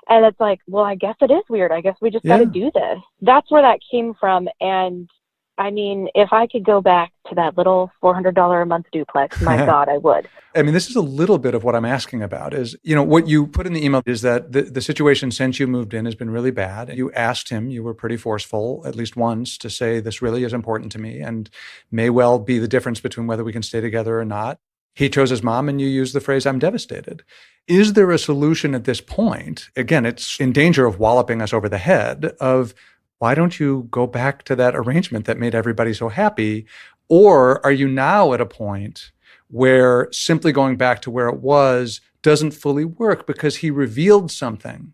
And it's like, well, I guess it is weird. I guess we just got to do this. That's where that came from. And I mean, if I could go back to that little $400 a month duplex, my God, I would. I mean, this is a little bit of what I'm asking about is, what you put in the email is that the situation since you moved in has been really bad. You asked him, you were pretty forceful, at least once, to say this really is important to me and may well be the difference between whether we can stay together or not. He chose his mom and you used the phrase, I'm devastated. Is there a solution at this point? Again, it's in danger of walloping us over the head of, why don't you go back to that arrangement that made everybody so happy? Or are you now at a point where simply going back to where it was doesn't fully work because he revealed something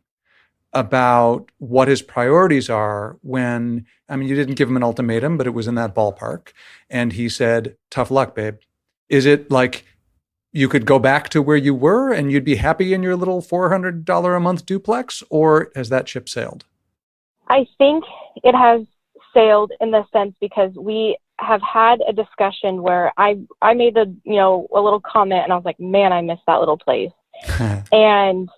about what his priorities are when, you didn't give him an ultimatum, but it was in that ballpark. And he said, tough luck, babe. Is it like you could go back to where you were and you'd be happy in your little $400 a month duplex, or has that ship sailed? I think it has sailed in the sense because we have had a discussion where I made a little comment and I was like, man, I miss that little place. And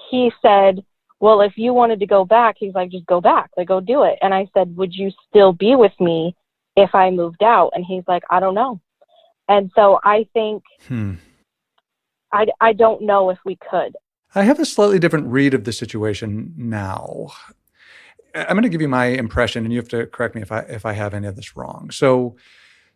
he said, well, if you wanted to go back, he's like, just go back, like go do it. And I said, would you still be with me if I moved out? And he's like, I don't know. And so I think I don't know if we could. I have a slightly different read of the situation now. I'm going to give you my impression, and you have to correct me if I have any of this wrong. So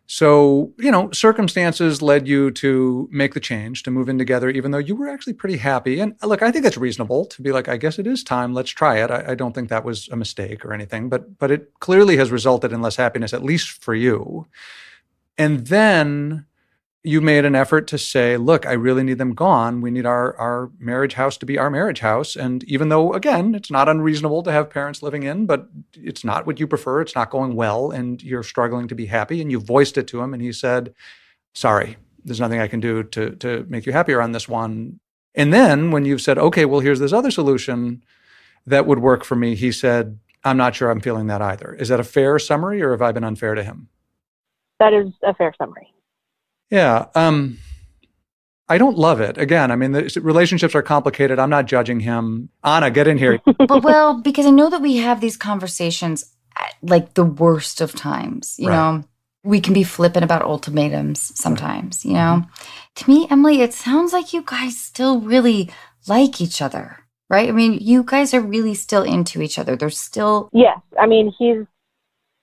circumstances led you to make the change, to move in together, even though you were actually pretty happy. And look, I think it's reasonable to be like, I guess it is time. Let's try it. I don't think that was a mistake or anything, but it clearly has resulted in less happiness, at least for you. And then you made an effort to say, look, I really need them gone. We need our marriage house to be our marriage house. And even though, again, it's not unreasonable to have parents living in, but it's not what you prefer. It's not going well. And you're struggling to be happy. And you voiced it to him. And he said, sorry, there's nothing I can do to make you happier on this one. And then when you've said, okay, well, here's this other solution that would work for me, he said, I'm not sure I'm feeling that either. Is that a fair summary, or have I been unfair to him? That is a fair summary. Yeah. I don't love it. Again, the relationships are complicated. I'm not judging him. Anna, get in here. Well, because I know that we have these conversations at like the worst of times, you know? we can be flippant about ultimatums sometimes, you know? To me, Emily, it sounds like you guys still really like each other, right? I mean, you guys are really still into each other. There's still... Yes. I mean, he's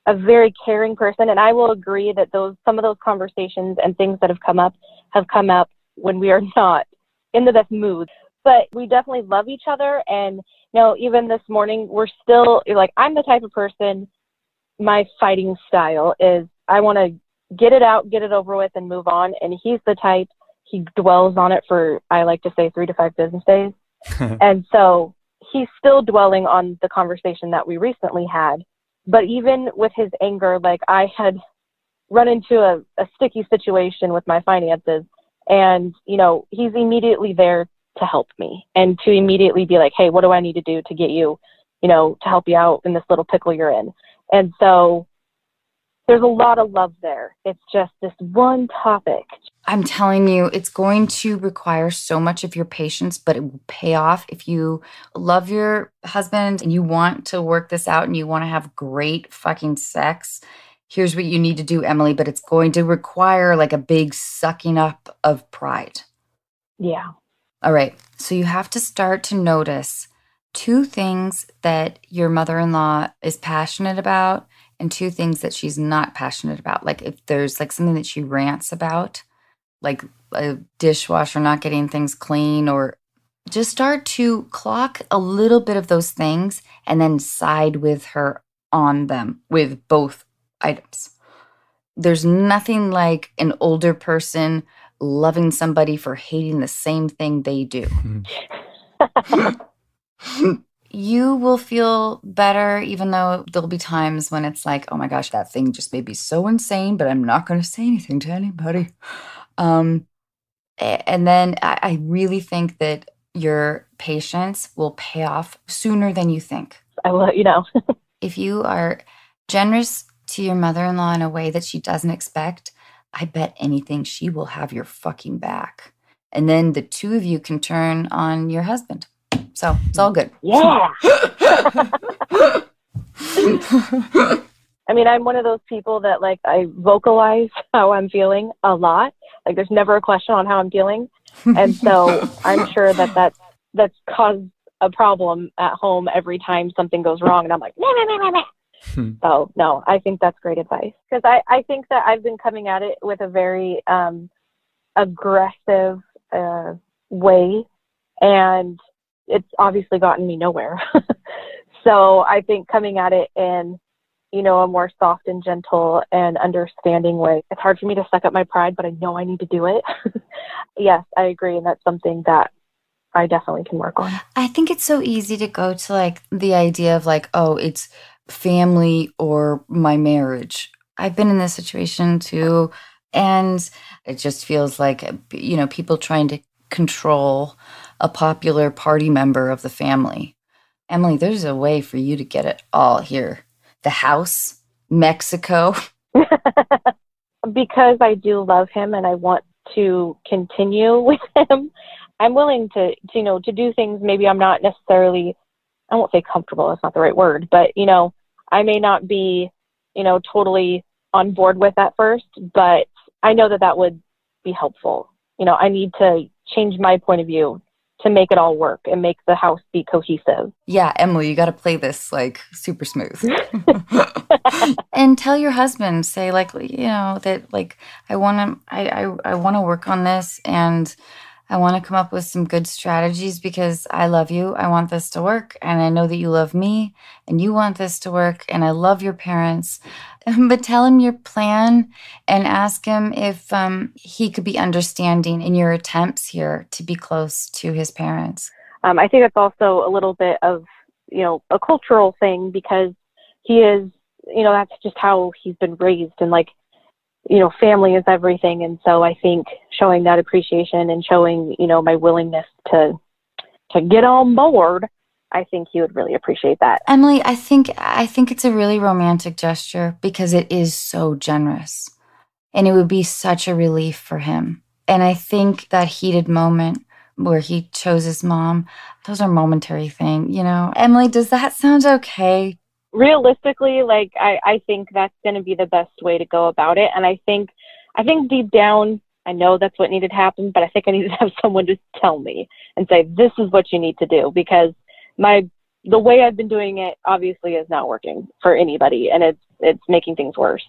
a very caring person, and I will agree that some of those conversations and things that have come up when we are not in the best mood. But we definitely love each other, and even this morning, we're still like, I'm the type of person, my fighting style is I want to get it out, get it over with, and move on. And he's the type, he dwells on it for, I like to say, 3 to 5 business days. And so he's still dwelling on the conversation that we recently had. But even with his anger, like I had run into a sticky situation with my finances, and, he's immediately there to help me and to immediately be like, hey, what do I need to do to get you, to help you out in this little pickle you're in? And so there's a lot of love there. It's just this one topic. I'm telling you, it's going to require so much of your patience, but it will pay off if you love your husband and you want to work this out and you want to have great fucking sex. Here's what you need to do, Emily, but it's going to require like a big sucking up of pride. Yeah. All right. So you have to start to notice 2 things that your mother-in-law is passionate about and 2 things that she's not passionate about. Like if there's like something that she rants about, like a dishwasher not getting things clean, or just start to clock a little bit of those things and then side with her on them with both items. There's nothing like an older person loving somebody for hating the same thing they do. You will feel better, even though there'll be times when it's like, oh my gosh, that thing just made me so insane, but I'm not going to say anything to anybody. And then I really think that your patience will pay off sooner than you think. I will let you know. If you are generous to your mother-in-law in a way that she doesn't expect, I bet anything she will have your fucking back. And then the 2 of you can turn on your husband. So it's all good. Yeah. I mean, I'm one of those people that like I vocalize how I'm feeling a lot. Like there's never a question on how I'm feeling. And so I'm sure that's caused a problem at home every time something goes wrong. And I'm like, nah. So no, I think that's great advice. Because I think that I've been coming at it with a very aggressive way. And it's obviously gotten me nowhere. So I think coming at it in, a more soft and gentle and understanding way, it's hard for me to suck up my pride, but I know I need to do it. Yes, I agree. And that's something that I definitely can work on. I think it's so easy to go to like the idea of like, oh, it's family or my marriage. I've been in this situation too. And it just feels like, people trying to control a popular party member of the family. Emily, there's a way for you to get it all here. The house, Mexico. Because I do love him and I want to continue with him, I'm willing to do things maybe I'm not necessarily, I won't say comfortable, that's not the right word, but, I may not be, totally on board with at first, but I know that would be helpful. I need to change my point of view to make it all work and make the house be cohesive. Yeah, Emily, you got to play this like super smooth. And tell your husband, say like, that like I want to work on this and I want to come up with some good strategies because I love you. I want this to work. And I know that you love me and you want this to work. And I love your parents. But tell him your plan and ask him if he could be understanding in your attempts here to be close to his parents. I think it's also a little bit of, a cultural thing because he is, that's just how he's been raised. And like, family is everything. And so I think showing that appreciation and showing, my willingness to get on board, I think he would really appreciate that. Emily, I think it's a really romantic gesture because it is so generous and it would be such a relief for him. And I think that heated moment where he chose his mom, those are momentary thing, Emily, does that sound okay? realistically, like, I think that's going to be the best way to go about it. And I think deep down, I know that's what needed to happen, but I think I need to have someone just tell me and say, this is what you need to do, because the way I've been doing it obviously is not working for anybody, and it's making things worse.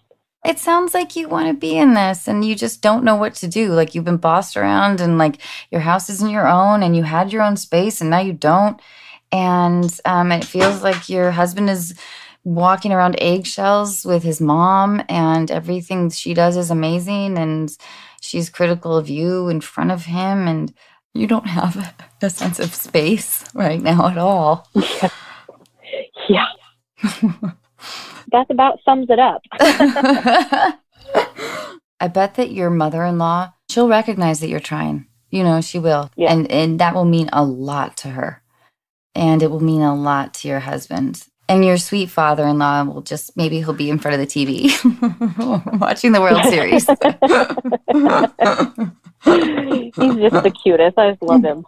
It sounds like you want to be in this and you just don't know what to do. Like, you've been bossed around and like your house isn't your own and you had your own space and now you don't. And it feels like your husband is walking around eggshells with his mom and everything she does is amazing and she's critical of you in front of him and you don't have a sense of space right now at all. Yeah. That about sums it up. I bet that your mother-in-law, she'll recognize that you're trying. You know, she will. Yeah. And that will mean a lot to her. And it will mean a lot to your husband. And your sweet father-in-law will just, maybe he'll be in front of the TV watching the World Series. He's just the cutest. I just love him.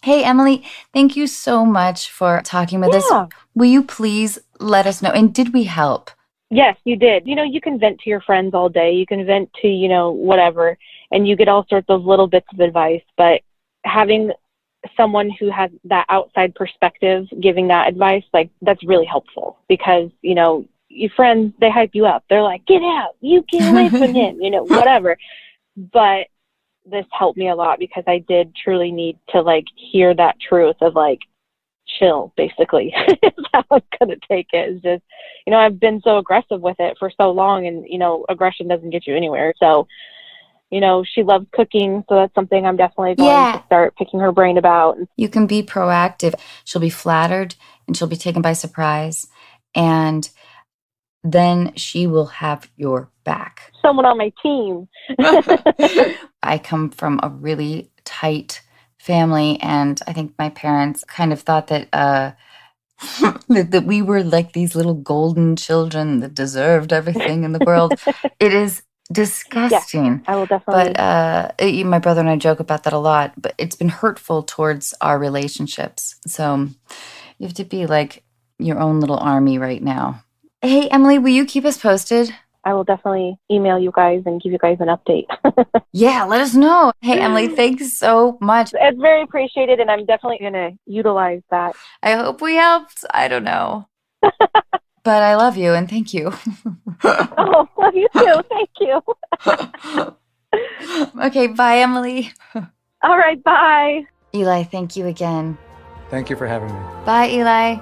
Hey, Emily, thank you so much for talking with us. Will you please let us know? And did we help? Yes, you did. You know, you can vent to your friends all day. You can vent to, you know, whatever, and you get all sorts of little bits of advice. But having someone who has that outside perspective giving that advice, like, that's really helpful, because, you know, your friends, they hype you up. They're like, get out, you get away from him, you know, whatever. But this helped me a lot, because I did truly need to, like, hear that truth of, like, chill, basically. Is how I'm going to take it. It's just, you know, I've been so aggressive with it for so long, and, you know, aggression doesn't get you anywhere. So, you know, she loves cooking, so that's something I'm definitely going to start picking her brain about. You can be proactive. She'll be flattered, and she'll be taken by surprise, and then she will have your back. Someone on my team. I come from a really tight family, and I think my parents kind of thought that that we were like these little golden children that deserved everything in the world. It is disgusting. Yeah, I will definitely. But my brother and I joke about that a lot, but it's been hurtful towards our relationships. So you have to be like your own little army right now. Hey, Emily, will you keep us posted? I will definitely email you guys and give you guys an update. Yeah, let us know. Hey, Emily, thanks so much. It's very appreciated, and I'm definitely going to utilize that. I hope we helped. I don't know. But I love you, and thank you. Oh, love you too. Thank you. Okay, bye, Emily. All right, bye. Eli, thank you again. Thank you for having me. Bye, Eli.